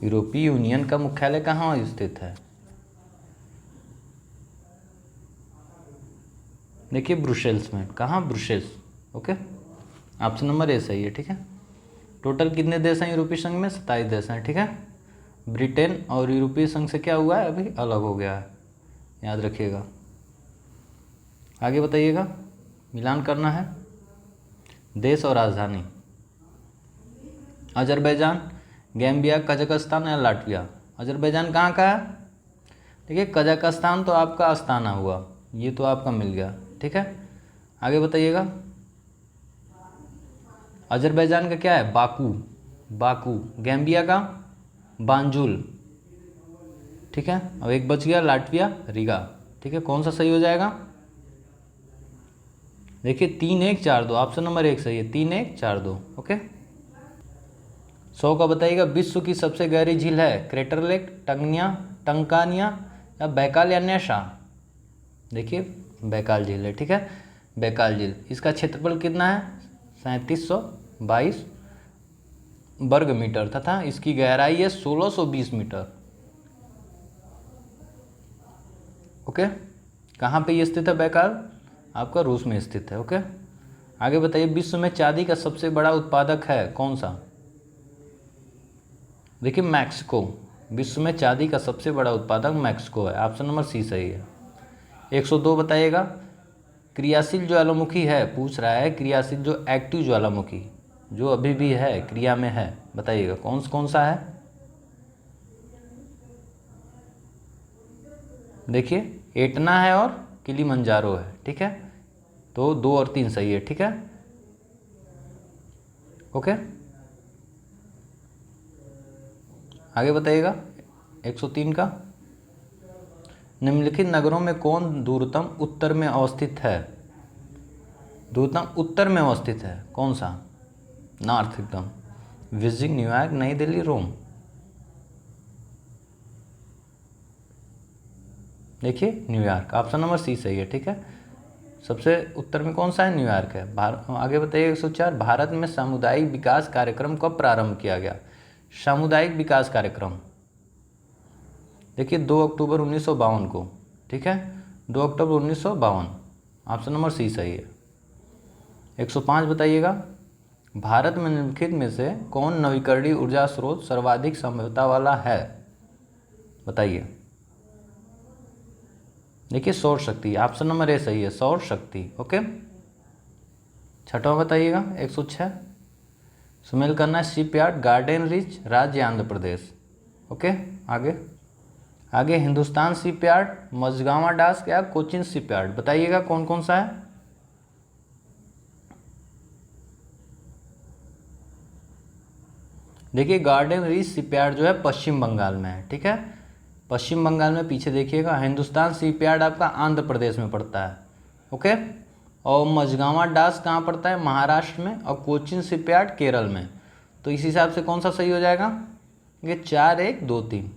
यूरोपीय यूनियन का मुख्यालय कहाँ स्थित है? देखिए ब्रुसेल्स में। कहाँ? Brussels, okay, option number A सही है, ठीक है। टोटल कितने देश हैं यूरोपीय संघ में? 27 देश हैं, ठीक है। ब्रिटेन और यूरोपीय संघ से क्या हुआ है? अभी अलग हो गया है, याद रखिएगा। आगे बताइएगा, मिलान करना है देश और राजधानी। अजरबैजान, गैम्बिया, कजाकिस्तान या लाटविया। अजरबैजान कहाँ का है? देखिए कजाकिस्तान तो आपका अस्ताना हुआ, ये तो आपका मिल गया, ठीक है। आगे बताइएगा, अजरबैजान का क्या है? Baku, Baku. गैम्बिया का बांजुल, ठीक है। अब एक बच गया लाटविया, रीगा, ठीक है। कौन सा सही हो जाएगा? देखिए 3 1 4 2, ऑप्शन नंबर 1 सही है, 3 1 4 2, ओके। 100 का बताइएगा, विश्व की सबसे गहरी झील है? क्रेटर लेक, टंकानिया या बैकाल या नेशा। देखिए बैकाल झील है, ठीक है, बैकाल झील। इसका क्षेत्रफल कितना है? 3722 वर्ग मीटर तथा इसकी गहराई है 1620 मीटर, ओके। कहाँ पे ये स्थित है बैकाल? आपका रूस में स्थित है, ओके। आगे बताइए, विश्व में चांदी का सबसे बड़ा उत्पादक है कौन सा? देखिए मैक्सिको, विश्व में चांदी का सबसे बड़ा उत्पादक मैक्सिको है, ऑप्शन नंबर सी सही है। 102 बताइएगा, क्रियाशील ज्वालामुखी है, पूछ रहा है क्रियाशील जो एक्टिव ज्वालामुखी जो अभी भी है, क्रिया में है, बताइएगा कौन सा है? देखिए एटना है और किलिमंजारो है, ठीक है। तो 2 और 3 सही है, ठीक है, ओके। आगे बताइएगा 103 का, निम्नलिखित नगरों में कौन दूरतम उत्तर में अवस्थित है? दूरतम उत्तर में अवस्थित है कौन सा? नॉर्थ एकदम। बीजिंग, न्यूयॉर्क, नई दिल्ली, रोम। देखिए न्यूयॉर्क, ऑप्शन नंबर सी सही है, ठीक है। सबसे उत्तर में कौन सा है? न्यूयॉर्क है। आगे बताइए 104, भारत में सामुदायिक विकास कार्यक्रम कब प्रारंभ किया गया? सामुदायिक विकास कार्यक्रम देखिए 2 अक्टूबर 1952 को, ठीक है, 2 अक्टूबर 1952, ऑप्शन नंबर सी सही है। 105 बताइएगा, भारत में निम्नलिखित में से कौन नवीकरणीय ऊर्जा स्रोत सर्वाधिक संभाव्यता वाला है? बताइए। देखिए सौर शक्ति, ऑप्शन नंबर ए सही है, सौर शक्ति, ओके। 6वां बताइएगा 106, सुमेल करना शिपयार्ड, गार्डन रिच, राज्य आंध्र प्रदेश, ओके। आगे हिंदुस्तान शिपयार्ड, मझगांवा डाक या कोचिन शिपयार्ड, बताइएगा कौन कौन सा है? देखिए गार्डन रीच शिपयार्ड जो है पश्चिम बंगाल में है, ठीक है, पश्चिम बंगाल में। पीछे देखिएगा हिंदुस्तान शिपयार्ड आपका आंध्र प्रदेश में पड़ता है, ओके। और मझगांवा डाक कहाँ पड़ता है, महाराष्ट्र में। और कोचीन शिपयार्ड केरल में। तो इस हिसाब से कौन सा सही हो जाएगा, ये 4 1 2 3।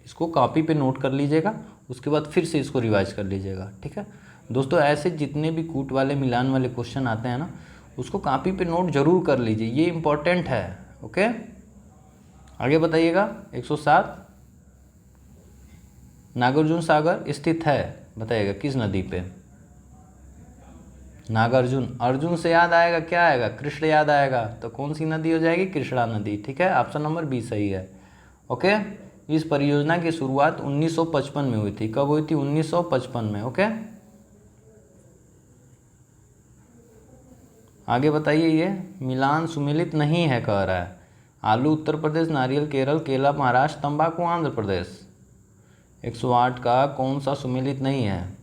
इसको कॉपी पे नोट कर लीजिएगा, उसके बाद फिर से इसको रिवाइज कर लीजिएगा, ठीक है दोस्तों। ऐसे जितने भी कूट वाले मिलान वाले क्वेश्चन आते हैं ना, उसको कॉपी पे नोट जरूर कर लीजिए, ये इंपॉर्टेंट है, ओके। आगे बताइएगा 107, नागार्जुन सागर स्थित है, बताइएगा किस नदी पे। नागार्जुन, अर्जुन से याद आएगा क्या आएगा, कृष्ण याद आएगा, तो कौन सी नदी हो जाएगी, कृष्णा नदी, ठीक है। ऑप्शन नंबर बी सही है, ओके। इस परियोजना की शुरुआत 1955 में हुई थी। कब हुई थी, 1955 में, ओके। आगे बताइए, ये मिलान सुमेलित नहीं है कह रहा है। आलू उत्तर प्रदेश, नारियल केरल, केला महाराष्ट्र, तंबाकू आंध्र प्रदेश। 108 का कौन सा सुमेलित नहीं है।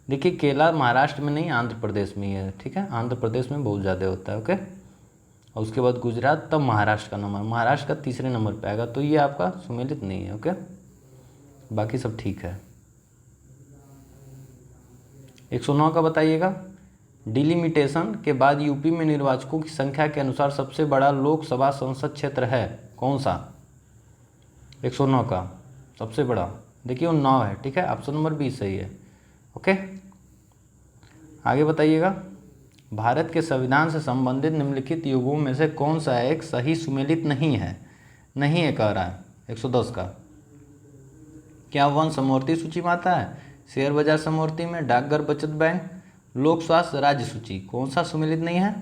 देखिए केला महाराष्ट्र में नहीं, आंध्र प्रदेश में ही है, ठीक है, आंध्र प्रदेश में बहुत ज़्यादा होता है, ओके। और उसके बाद गुजरात, तब महाराष्ट्र का नंबर, महाराष्ट्र का तीसरे नंबर पे आएगा, तो ये आपका सुमेलित नहीं है, ओके। बाकी सब ठीक है। 109 का बताइएगा, डिलिमिटेशन के बाद यूपी में निर्वाचकों की संख्या के अनुसार सबसे बड़ा लोकसभा संसद क्षेत्र है कौन सा। 109 का सबसे बड़ा, देखिए 9 है, ठीक है, ऑप्शन नंबर बी सही है, ओके। आगे बताइएगा, भारत के संविधान से संबंधित निम्नलिखित युगों में से कौन सा एक सही सुमेलित नहीं है, नहीं है कह रहा है। 110 का, क्या वन समवर्ती सूची में आता है, शेयर बाजार समवर्ती में, डाकघर बचत बैंक, लोक स्वास्थ्य राज्य सूची, कौन सा सुमेलित नहीं है।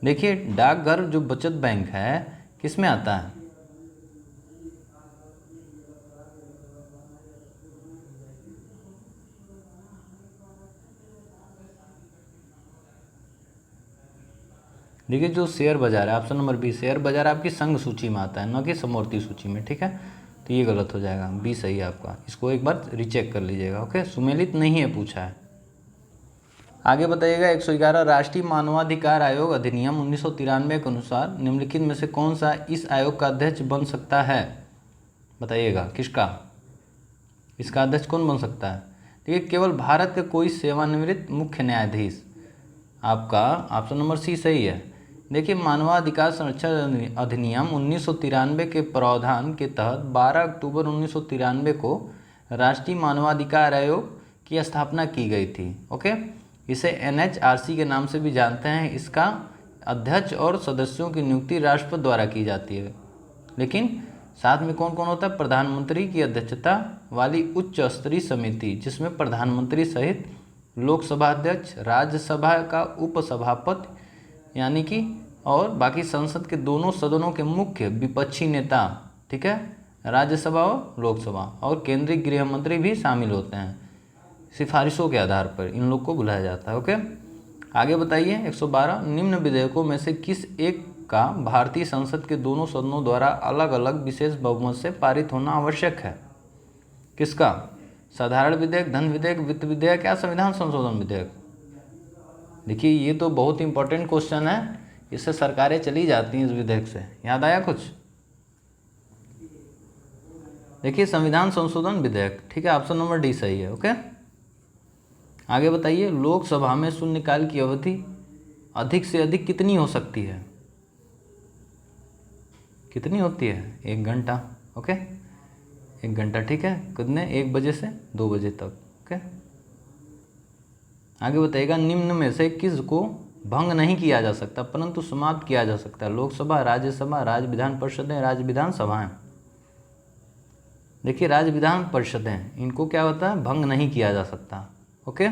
देखिए डाकघर जो बचत बैंक है किस में आता है, देखिए जो शेयर बाजार है, ऑप्शन नंबर बी, शेयर बाजार आपकी संघ सूची में आता है, न कि समवर्ती सूची में, ठीक है। तो ये गलत हो जाएगा, बी सही है आपका, इसको एक बार रिचेक कर लीजिएगा, ओके। सुमेलित नहीं है पूछा है। आगे बताइएगा 111, राष्ट्रीय मानवाधिकार आयोग अधिनियम 1993 के अनुसार निम्नलिखित में से कौन सा इस आयोग का अध्यक्ष बन सकता है, बताइएगा किसका, इसका अध्यक्ष कौन बन सकता है। देखिए केवल भारत के कोई सेवानिवृत्त मुख्य न्यायाधीश, आपका ऑप्शन नंबर सी सही है। देखिए मानवाधिकार संरक्षण अधिनियम 1993 के प्रावधान के तहत 12 अक्टूबर 1993 को राष्ट्रीय मानवाधिकार आयोग की स्थापना की गई थी, ओके। इसे NHRC के नाम से भी जानते हैं। इसका अध्यक्ष और सदस्यों की नियुक्ति राष्ट्रपति द्वारा की जाती है, लेकिन साथ में कौन कौन होता है, प्रधानमंत्री की अध्यक्षता वाली उच्च स्तरीय समिति, जिसमें प्रधानमंत्री सहित लोकसभा अध्यक्ष, राज्यसभा का उपसभापति यानी कि, और बाकी संसद के दोनों सदनों के मुख्य विपक्षी नेता, ठीक है, राज्यसभा और लोकसभा, और केंद्रीय गृह मंत्री भी शामिल होते हैं। सिफारिशों के आधार पर इन लोग को बुलाया जाता है, ओके। आगे बताइए 112, निम्न विधेयकों में से किस एक का भारतीय संसद के दोनों सदनों द्वारा अलग अलग विशेष बहुमत से पारित होना आवश्यक है, किसका, साधारण विधेयक, धन विधेयक, वित्त विधेयक या संविधान संशोधन विधेयक। देखिए ये तो बहुत इंपॉर्टेंट क्वेश्चन है, इससे सरकारें चली जाती हैं इस विधेयक से, याद आया कुछ। देखिए संविधान संशोधन विधेयक, ठीक है, ऑप्शन नंबर डी सही है, ओके। आगे बताइए, लोकसभा में शून्यकाल की अवधि अधिक से अधिक कितनी हो सकती है, कितनी होती है, 1 घंटा, ओके, 1 घंटा, ठीक है, कितने, 1 बजे से 2 बजे तक, ओके। आगे बताइएगा, निम्न में से किस को भंग नहीं किया जा सकता परंतु समाप्त किया जा सकता है, लोकसभा, राज्यसभा, राज्य विधान परिषदें, राज्य विधान सभाएं। देखिए राज्य विधान परिषदें, इनको क्या होता है, भंग नहीं किया जा सकता, ओके।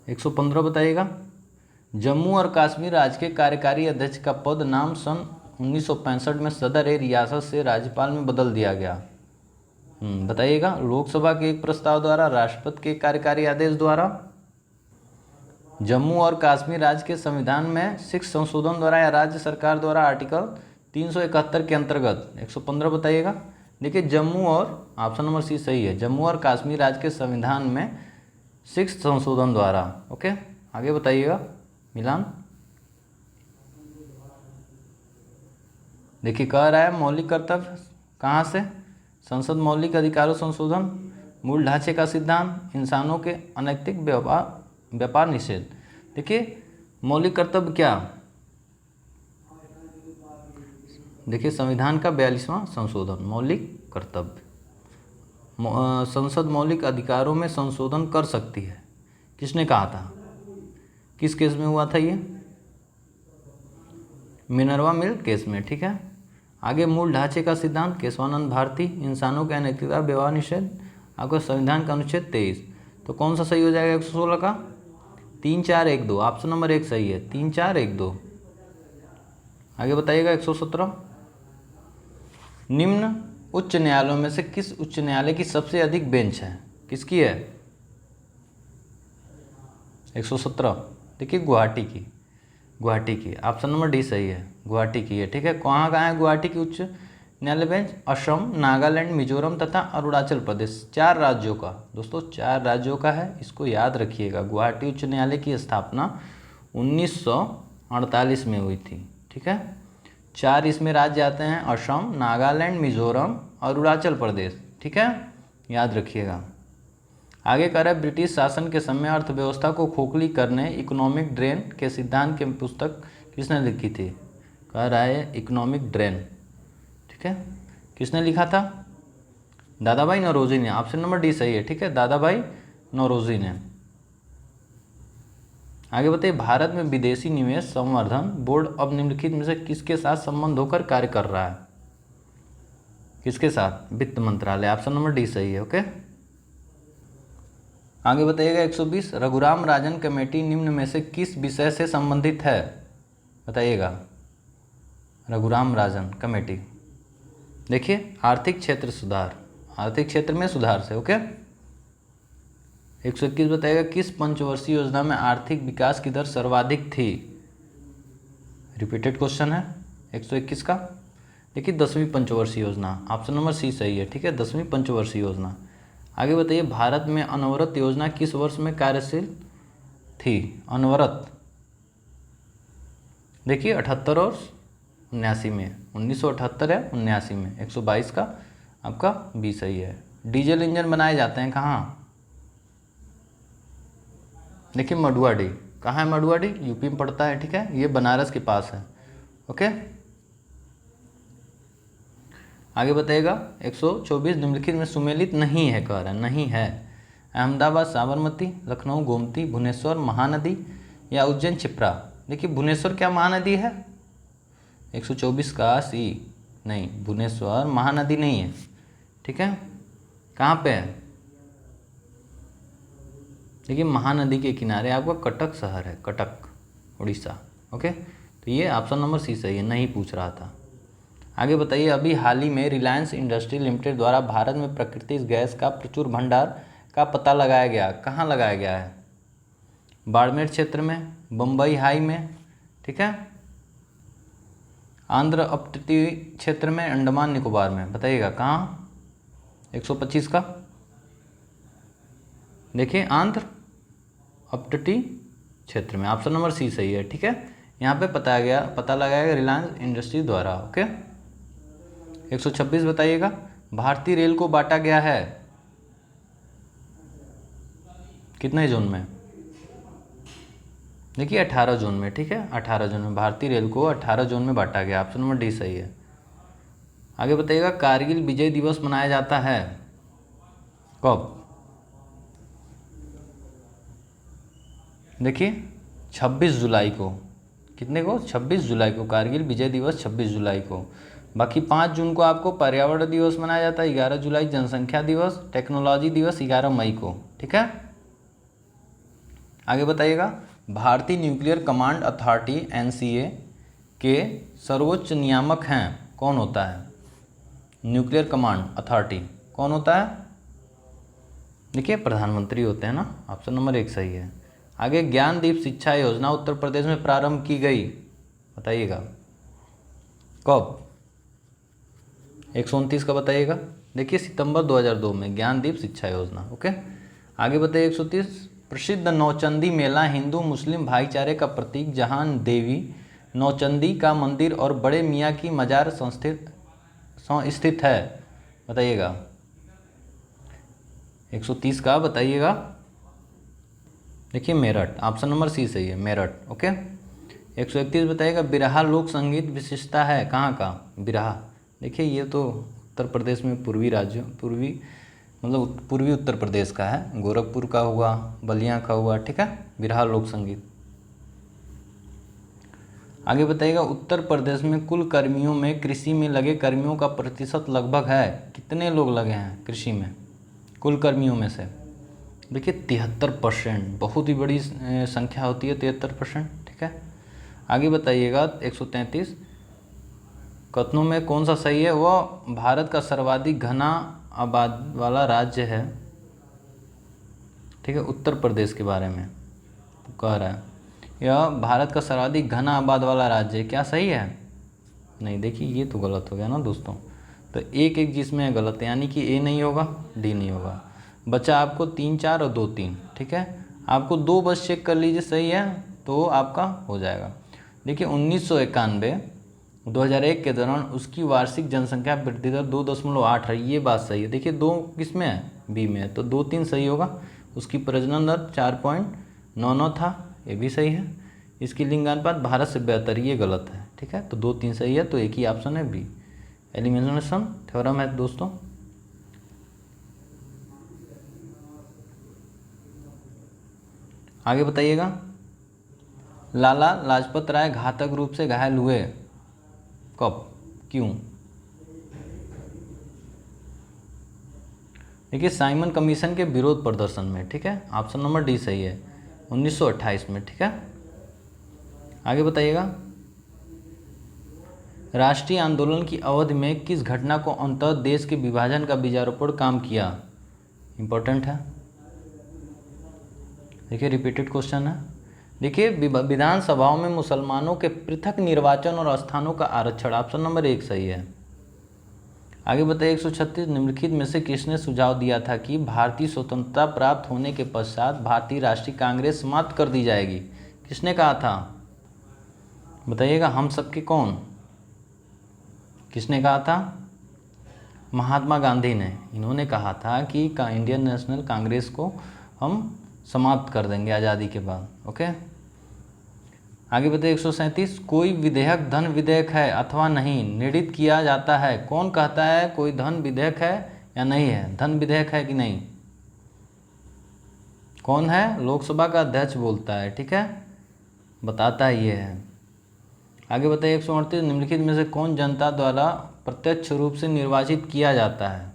115 बताइएगा, जम्मू और कश्मीर राज्य के कार्यकारी अध्यक्ष का पद नाम सन 1965 में सदर-ए-रियासत से राज्यपाल में बदल दिया गया। बताइएगा, लोकसभा के एक प्रस्ताव द्वारा, राष्ट्रपति के कार्यकारी आदेश द्वारा, जम्मू और कश्मीर राज्य के संविधान में 6 संशोधन द्वारा, या राज्य सरकार द्वारा आर्टिकल 371 के अंतर्गत। 115 बताइएगा। देखिए जम्मू और, ऑप्शन नंबर सी सही है, जम्मू और कश्मीर राज्य के संविधान में 6 संशोधन द्वारा। ओके, आगे बताइएगा मिलान। देखिए कह रहा है मौलिक कर्तव्य कहाँ से, संसद मौलिक अधिकारों संशोधन, मूल ढांचे का सिद्धांत, इंसानों के अनैतिक व्यापार निषेध। देखिए मौलिक कर्तव्य क्या, देखिए संविधान का 42वां संशोधन मौलिक कर्तव्य। संसद मौलिक अधिकारों में संशोधन कर सकती है, किसने कहा था, किस केस में हुआ था ये, मिनर्वा मिल केस में। ठीक है, आगे मूल ढांचे का सिद्धांत केशवानंद भारती, इंसानों के अनैतिकता व्यवहार निषेध, आपका संविधान का अनुच्छेद 23। तो कौन सा सही हो जाएगा 116 का, 3 4 1 2, ऑप्शन नंबर 1 सही है, 3 4 1 2। आगे बताइएगा 117, निम्न उच्च न्यायालयों में से किस उच्च न्यायालय की सबसे अधिक बेंच है, किसकी है 117। देखिए गुवाहाटी की, गुवाहाटी की, ऑप्शन नंबर डी सही है, गुवाहाटी की है। ठीक है, कहाँ कहाँ है गुवाहाटी की उच्च न्यायालय बेंच, असम, नागालैंड, मिजोरम तथा अरुणाचल प्रदेश। 4 राज्यों का दोस्तों, 4 राज्यों का है, इसको याद रखिएगा। गुवाहाटी उच्च न्यायालय की स्थापना 1948 में हुई थी। ठीक है, 4 इसमें राज्य आते हैं, असम, नागालैंड, मिजोरम, अरुणाचल प्रदेश। ठीक है, याद रखिएगा। आगे कह रहा है ब्रिटिश शासन के समय अर्थव्यवस्था को खोखली करने इकोनॉमिक ड्रेन के सिद्धांत की पुस्तक किसने लिखी थी, कह रहा है इकोनॉमिक ड्रेन। ठीक है, किसने लिखा था, दादा भाई नौरोजी ने, ऑप्शन नंबर डी सही है। ठीक है, दादा भाई नौरोजी ने। आगे बताइए भारत में विदेशी निवेश संवर्धन बोर्ड अब निम्नलिखित में से किसके साथ संबंध होकर कार्य कर रहा है, किसके साथ, वित्त मंत्रालय, ऑप्शन नंबर डी सही है। ओके, आगे बताइएगा 120, रघुराम राजन कमेटी निम्न में से किस विषय से संबंधित है, बताइएगा रघुराम राजन कमेटी। देखिए आर्थिक क्षेत्र सुधार, आर्थिक क्षेत्र में सुधार से। ओके, 121 बताइएगा किस पंचवर्षीय योजना में आर्थिक विकास की दर सर्वाधिक थी, रिपीटेड क्वेश्चन है 121 का। देखिए 10वीं पंचवर्षीय योजना, ऑप्शन नंबर सी सही है। ठीक है, 10वीं पंचवर्षीय योजना। आगे बताइए भारत में अनवरत योजना किस वर्ष में कार्यशील थी, अनवरत। देखिए 78 और 79 में, 1978 है 79 में। 122 का आपका बी सही है। डीजल इंजन बनाए जाते हैं कहाँ, देखिए मडुआडी, कहाँ है मडुआडी, यूपी में पड़ता है। ठीक है, ये बनारस के पास है। ओके, आगे बताइएगा 124, निम्नलिखित में सुमेलित नहीं है, कह रहा है नहीं है, अहमदाबाद साबरमती, लखनऊ गोमती, भुवनेश्वर महानदी या उज्जैन क्षिप्रा। देखिए भुवनेश्वर क्या महानदी है, 124 का सी, नहीं भुवनेश्वर महानदी नहीं है। ठीक है, कहाँ पे है, देखिए महानदी के किनारे आपका कटक शहर है, कटक उड़ीसा। ओके, तो ये ऑप्शन नंबर सी सही है, नहीं पूछ रहा था। आगे बताइए अभी हाल ही में रिलायंस इंडस्ट्री लिमिटेड द्वारा भारत में प्राकृतिक गैस का प्रचुर भंडार का पता लगाया गया, कहाँ लगाया गया है, बाड़मेर क्षेत्र में, बम्बई हाई में। ठीक है, आंध्र अपतटीय क्षेत्र में, अंडमान निकोबार में। बताइएगा कहाँ, 125 का, देखिए आंध्र अपतटीय क्षेत्र में, ऑप्शन नंबर सी सही है। ठीक है, यहाँ पे पता लगाया गया रिलायंस इंडस्ट्री द्वारा। ओके, 126 बताइएगा भारतीय रेल को बांटा गया है कितने जोन में, देखिए 18 जोन में। ठीक है, 18 जोन में भारतीय रेल को 18 जोन में बांटा गया, ऑप्शन नंबर डी सही है। आगे बताइएगा कारगिल विजय दिवस मनाया जाता है कब, देखिए 26 जुलाई को, कितने को, 26 जुलाई को कारगिल विजय दिवस 26 जुलाई को। बाकी 5 जून को आपको पर्यावरण दिवस मनाया जाता है, 11 जुलाई जनसंख्या दिवस, टेक्नोलॉजी दिवस 11 मई को। ठीक है, आगे बताइएगा भारतीय न्यूक्लियर कमांड अथॉरिटी एनसीए के सर्वोच्च नियामक हैं, कौन होता है, न्यूक्लियर कमांड अथॉरिटी कौन होता है, देखिए प्रधानमंत्री होते हैं ना, ऑप्शन नंबर 1 सही है। आगे ज्ञानदीप शिक्षा योजना उत्तर प्रदेश में प्रारंभ की गई, बताइएगा कब, 129 का बताइएगा, देखिए सितंबर 2002 में ज्ञानदीप शिक्षा योजना। ओके, आगे बताइए 130, प्रसिद्ध नौचंदी मेला हिंदू मुस्लिम भाईचारे का प्रतीक जहां देवी नौचंदी का मंदिर और बड़े मियाँ की मजार स्थित है? बताइएगा। 130 का बताइएगा। देखिए मेरठ, ऑप्शन नंबर सी सही है, मेरठ। ओके। 131 बताइएगा, बिरहा लोक संगीत विशिष्टता है कहाँ का? बिरहा, देखिए ये तो उत्तर प्रदेश में पूर्वी राज्यों, पूर्वी उत्तर प्रदेश का है, गोरखपुर का हुआ, बलिया का हुआ, ठीक है, बिरहा लोक संगीत। आगे बताइएगा, उत्तर प्रदेश में कुल कर्मियों में कृषि में लगे कर्मियों का प्रतिशत लगभग है? कितने लोग लगे हैं कृषि में कुल कर्मियों में से? देखिए 73%, बहुत ही बड़ी संख्या होती है 73%, ठीक है। आगे बताइएगा 133, कथनों में कौन सा सही है? वह भारत का सर्वाधिक घना आबाद वाला राज्य है, ठीक है, उत्तर प्रदेश के बारे में कह रहा है, यह भारत का सर्वाधिक घना आबाद वाला राज्य है, क्या सही है? नहीं, देखिए ये तो गलत हो गया ना दोस्तों, तो एक जिसमें है गलत है, यानी कि ए नहीं होगा, डी नहीं होगा। बचा आपको 3, 4 और 2, 3, ठीक है। आपको 2 बस चेक कर लीजिए, सही है तो आपका हो जाएगा। देखिए 1991 2001 के दौरान उसकी वार्षिक जनसंख्या वृद्धि दर 2.8 है, ये बात सही है। देखिए 2 किस में है? बी में है, तो 2, 3 सही होगा। उसकी प्रजनन दर 4.99 था, ये भी सही है। इसकी लिंगानुपात भारत से बेहतर, ये गलत है, ठीक है। तो 2, 3 सही है, तो एक ही ऑप्शन है बी, एलिमिनेशन थ्योरम है दोस्तों। आगे बताइएगा, लाला लाजपत राय घातक रूप से घायल हुए कब, क्यों? देखिए साइमन कमीशन के विरोध प्रदर्शन में, ठीक है, ऑप्शन नंबर डी सही है, 1928 में, ठीक है। आगे बताइएगा, राष्ट्रीय आंदोलन की अवधि में किस घटना को अंततः देश के विभाजन का बीजारोपण काम किया? इंपॉर्टेंट है, देखिए रिपीटेड क्वेश्चन है। देखिए विधानसभाओं में मुसलमानों के पृथक निर्वाचन और स्थानों का आरक्षण, ऑप्शन नंबर 1 सही है। आगे बताइए 136, निम्नलिखित में से किसने सुझाव दिया था कि भारतीय स्वतंत्रता प्राप्त होने के पश्चात भारतीय राष्ट्रीय कांग्रेस समाप्त कर दी जाएगी? किसने कहा था? बताइएगा, हम सबके कौन, किसने कहा था? महात्मा गांधी ने, इन्होंने कहा था कि इंडियन नेशनल कांग्रेस को हम समाप्त कर देंगे आज़ादी के बाद। ओके। आगे बताइए 137, कोई विधेयक धन विधेयक है अथवा नहीं निर्णित किया जाता है? कौन कहता है कोई धन विधेयक है या नहीं है? धन विधेयक है कि नहीं? कौन है? लोकसभा का अध्यक्ष बोलता है, ठीक है, बताता है ये है। आगे बताइए 138, निम्नलिखित में से कौन जनता द्वारा प्रत्यक्ष रूप से निर्वाचित किया जाता है?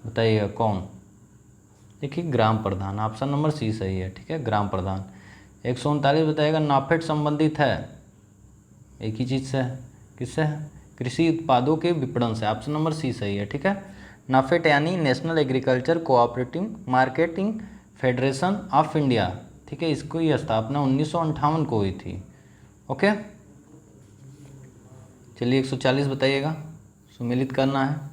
बताइएगा कौन? देखिए ग्राम प्रधान, ऑप्शन नंबर सी सही है, ठीक है, ग्राम प्रधान। 139 बताइएगा, नाफेड संबंधित है एक ही चीज़ से है, किससे है? कृषि उत्पादों के विपणन से, ऑप्शन नंबर सी सही है, ठीक है। नाफेड यानी national agriculture cooperative marketing federation of India, ठीक है, इसकी स्थापना 1958 को हुई थी। ओके, चलिए 140 बताइएगा, सुमेलित करना है।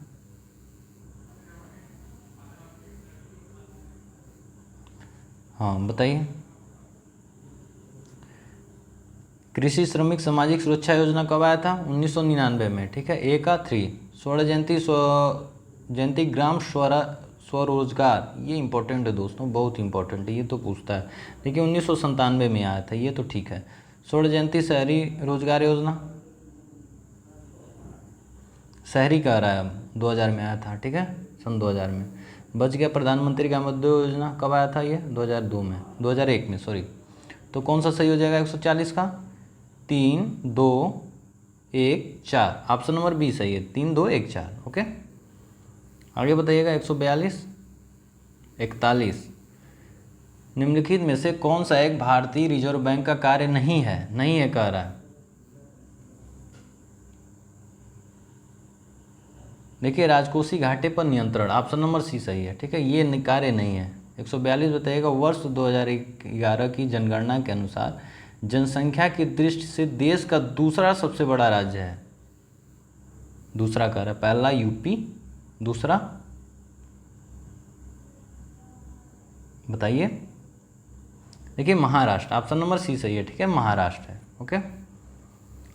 हाँ बताइए, कृषि श्रमिक सामाजिक सुरक्षा योजना कब आया था? 1999 में, ठीक है। ए का 3, स्वर्ण जयंती ग्राम स्वरोजगार, ये इंपॉर्टेंट है दोस्तों, बहुत इंपॉर्टेंट है, ये तो पूछता है। देखिए 1997 में आया था, ये तो ठीक है। स्वर्ण जयंती शहरी रोजगार योजना, शहरी कह रहा है, 2000 में आया था, ठीक है, सन 2000 में। बच गया प्रधानमंत्री ग्राम उद्योग योजना, कब आया था ये? 2002 में, 2001 में, सॉरी। तो कौन सा सही हो जाएगा 140 का? 3, 2, 1, 4, ऑप्शन नंबर बी सही है, 3, 2, 1, 4। ओके, आगे बताइएगा 142, 41, निम्नलिखित में से कौन सा एक भारतीय रिजर्व बैंक का कार्य नहीं है? नहीं है कह रहा है। देखिए राजकोषीय घाटे पर नियंत्रण, ऑप्शन नंबर सी सही है, ठीक है, ये कार्य नहीं है। 142 बताइएगा, वर्ष 2011 की जनगणना के अनुसार जनसंख्या की दृष्टि से देश का दूसरा सबसे बड़ा राज्य है। दूसरा कह रहा है, पहला यूपी, दूसरा बताइए। देखिए महाराष्ट्र, ऑप्शन नंबर सी सही है, ठीक है, महाराष्ट्र है। ओके,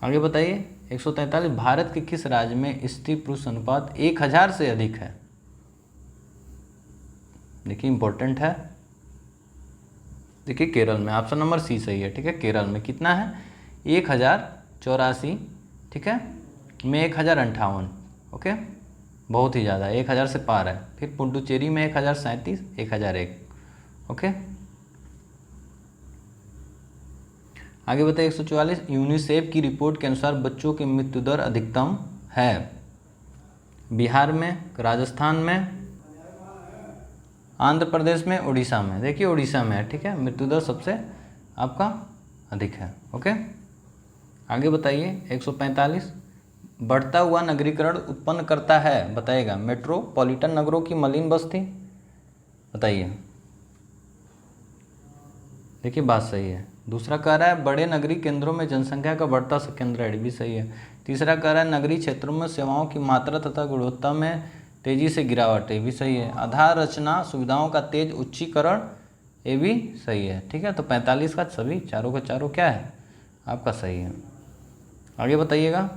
आगे बताइए 143, भारत के किस राज्य में स्त्री पुरुष अनुपात 1000 से अधिक है? देखिए इंपॉर्टेंट है, देखिए केरल में, ऑप्शन नंबर सी सही है, ठीक है, केरल में कितना है 1084, ठीक है, में 1058, ओके, बहुत ही ज़्यादा, 1000 से पार है। फिर पुडुचेरी में 1037, 1001, ओके। आगे बताइए 144, यूनिसेफ की रिपोर्ट के अनुसार बच्चों की मृत्यु दर अधिकतम है बिहार में, राजस्थान में, आंध्र प्रदेश में, उड़ीसा में। देखिए उड़ीसा में है, ठीक है, मृत्यु दर सबसे आपका अधिक है। ओके, आगे बताइए 145, बढ़ता हुआ नगरीकरण उत्पन्न करता है, बताइएगा, मेट्रोपॉलिटन नगरों की मलिन बस्ती, बताइए। देखिए बात सही है। दूसरा कह रहा है बड़े नगरीय केंद्रों में जनसंख्या का बढ़ता केंद्र, भी सही है। तीसरा कह रहा है नगरीय क्षेत्रों में सेवाओं की मात्रा तथा गुणवत्ता में तेजी से गिरावट, ये भी सही है। आधार रचना सुविधाओं का तेज उच्चीकरण, ये भी सही है, ठीक है। तो 45 का सभी चारों का चारों क्या है आपका सही है। आगे बताइएगा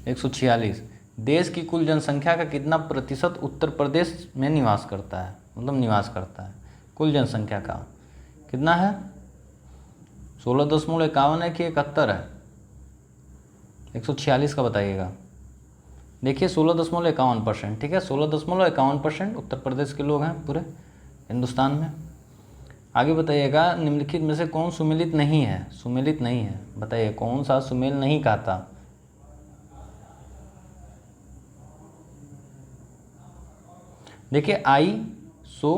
146, देश की कुल जनसंख्या का कितना प्रतिशत उत्तर प्रदेश में निवास करता है, मतलब निवास करता है, कुल जनसंख्या का कितना है, 16.51 है कि 71 है, 146 का बताइएगा। देखिए 16.51%, ठीक है, 16.51% उत्तर प्रदेश के लोग हैं पूरे हिंदुस्तान में। आगे बताइएगा निम्नलिखित में से कौन सुमेलित नहीं है, सुमेलित नहीं है, बताइए कौन सा सुमेल नहीं कहता। देखिए आई सो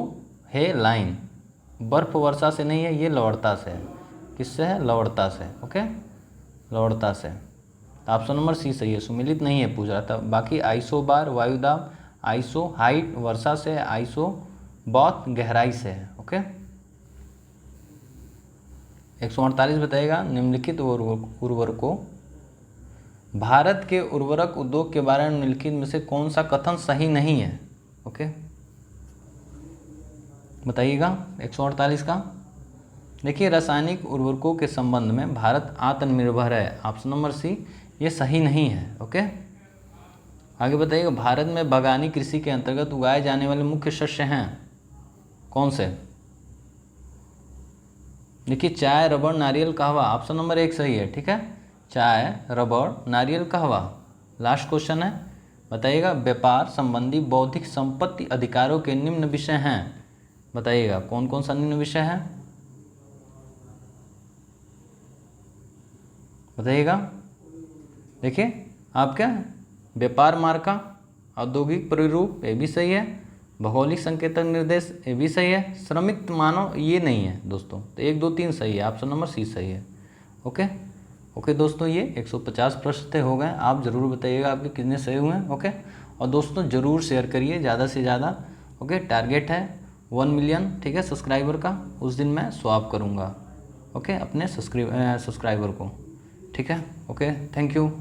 है लाइन, बर्फ वर्षा से नहीं है, ये लवणता से है। किससे है, लवणता से, ओके, लवणता से। तो ऑप्शन नंबर सी सही है, सुमिलित नहीं है पूछ रहा था। बाकी आइसो बार वायुदाब, आइसो हाइट वर्षा से, आइसो बहुत गहराई से है। ओके, 148 बताइएगा निम्नलिखित उर्वरकों, भारत के उर्वरक उद्योग के बारे में निम्नलिखित में से कौन सा कथन सही नहीं है। ओके, बताइएगा 148 का। देखिए रासायनिक उर्वरकों के संबंध में भारत आत्मनिर्भर है, ऑप्शन नंबर सी, ये सही नहीं है। ओके, आगे बताइएगा भारत में बागानी कृषि के अंतर्गत उगाए जाने वाले मुख्य शस्य हैं कौन से। देखिए चाय, रबड़, नारियल, कहवा, ऑप्शन नंबर 1 सही है, ठीक है, चाय, रबड़, नारियल, कहवा। लास्ट क्वेश्चन है, बताइएगा व्यापार संबंधी बौद्धिक संपत्ति अधिकारों के निम्न विषय हैं, बताइएगा कौन कौन सा निम्न विषय है, बताइएगा। देखिए आपका व्यापार मार्का, औद्योगिक प्रारूप, ये भी सही है, भौगोलिक संकेतक निर्देश, ये भी सही है, श्रमिक मानव, ये नहीं है दोस्तों, तो 1 2 3 सही है, ऑप्शन नंबर सी सही है। ओके दोस्तों, ये 150 प्रश्न हो गए, आप ज़रूर बताइएगा आपके कितने सही हुए हैं। ओके, और दोस्तों ज़रूर शेयर करिए ज़्यादा से ज़्यादा। ओके, टारगेट है 1 मिलियन, ठीक है, सब्सक्राइबर का, उस दिन मैं स्वैप करूँगा, ओके, अपने सब्सक्राइबर को, ठीक है। Okay, thank you.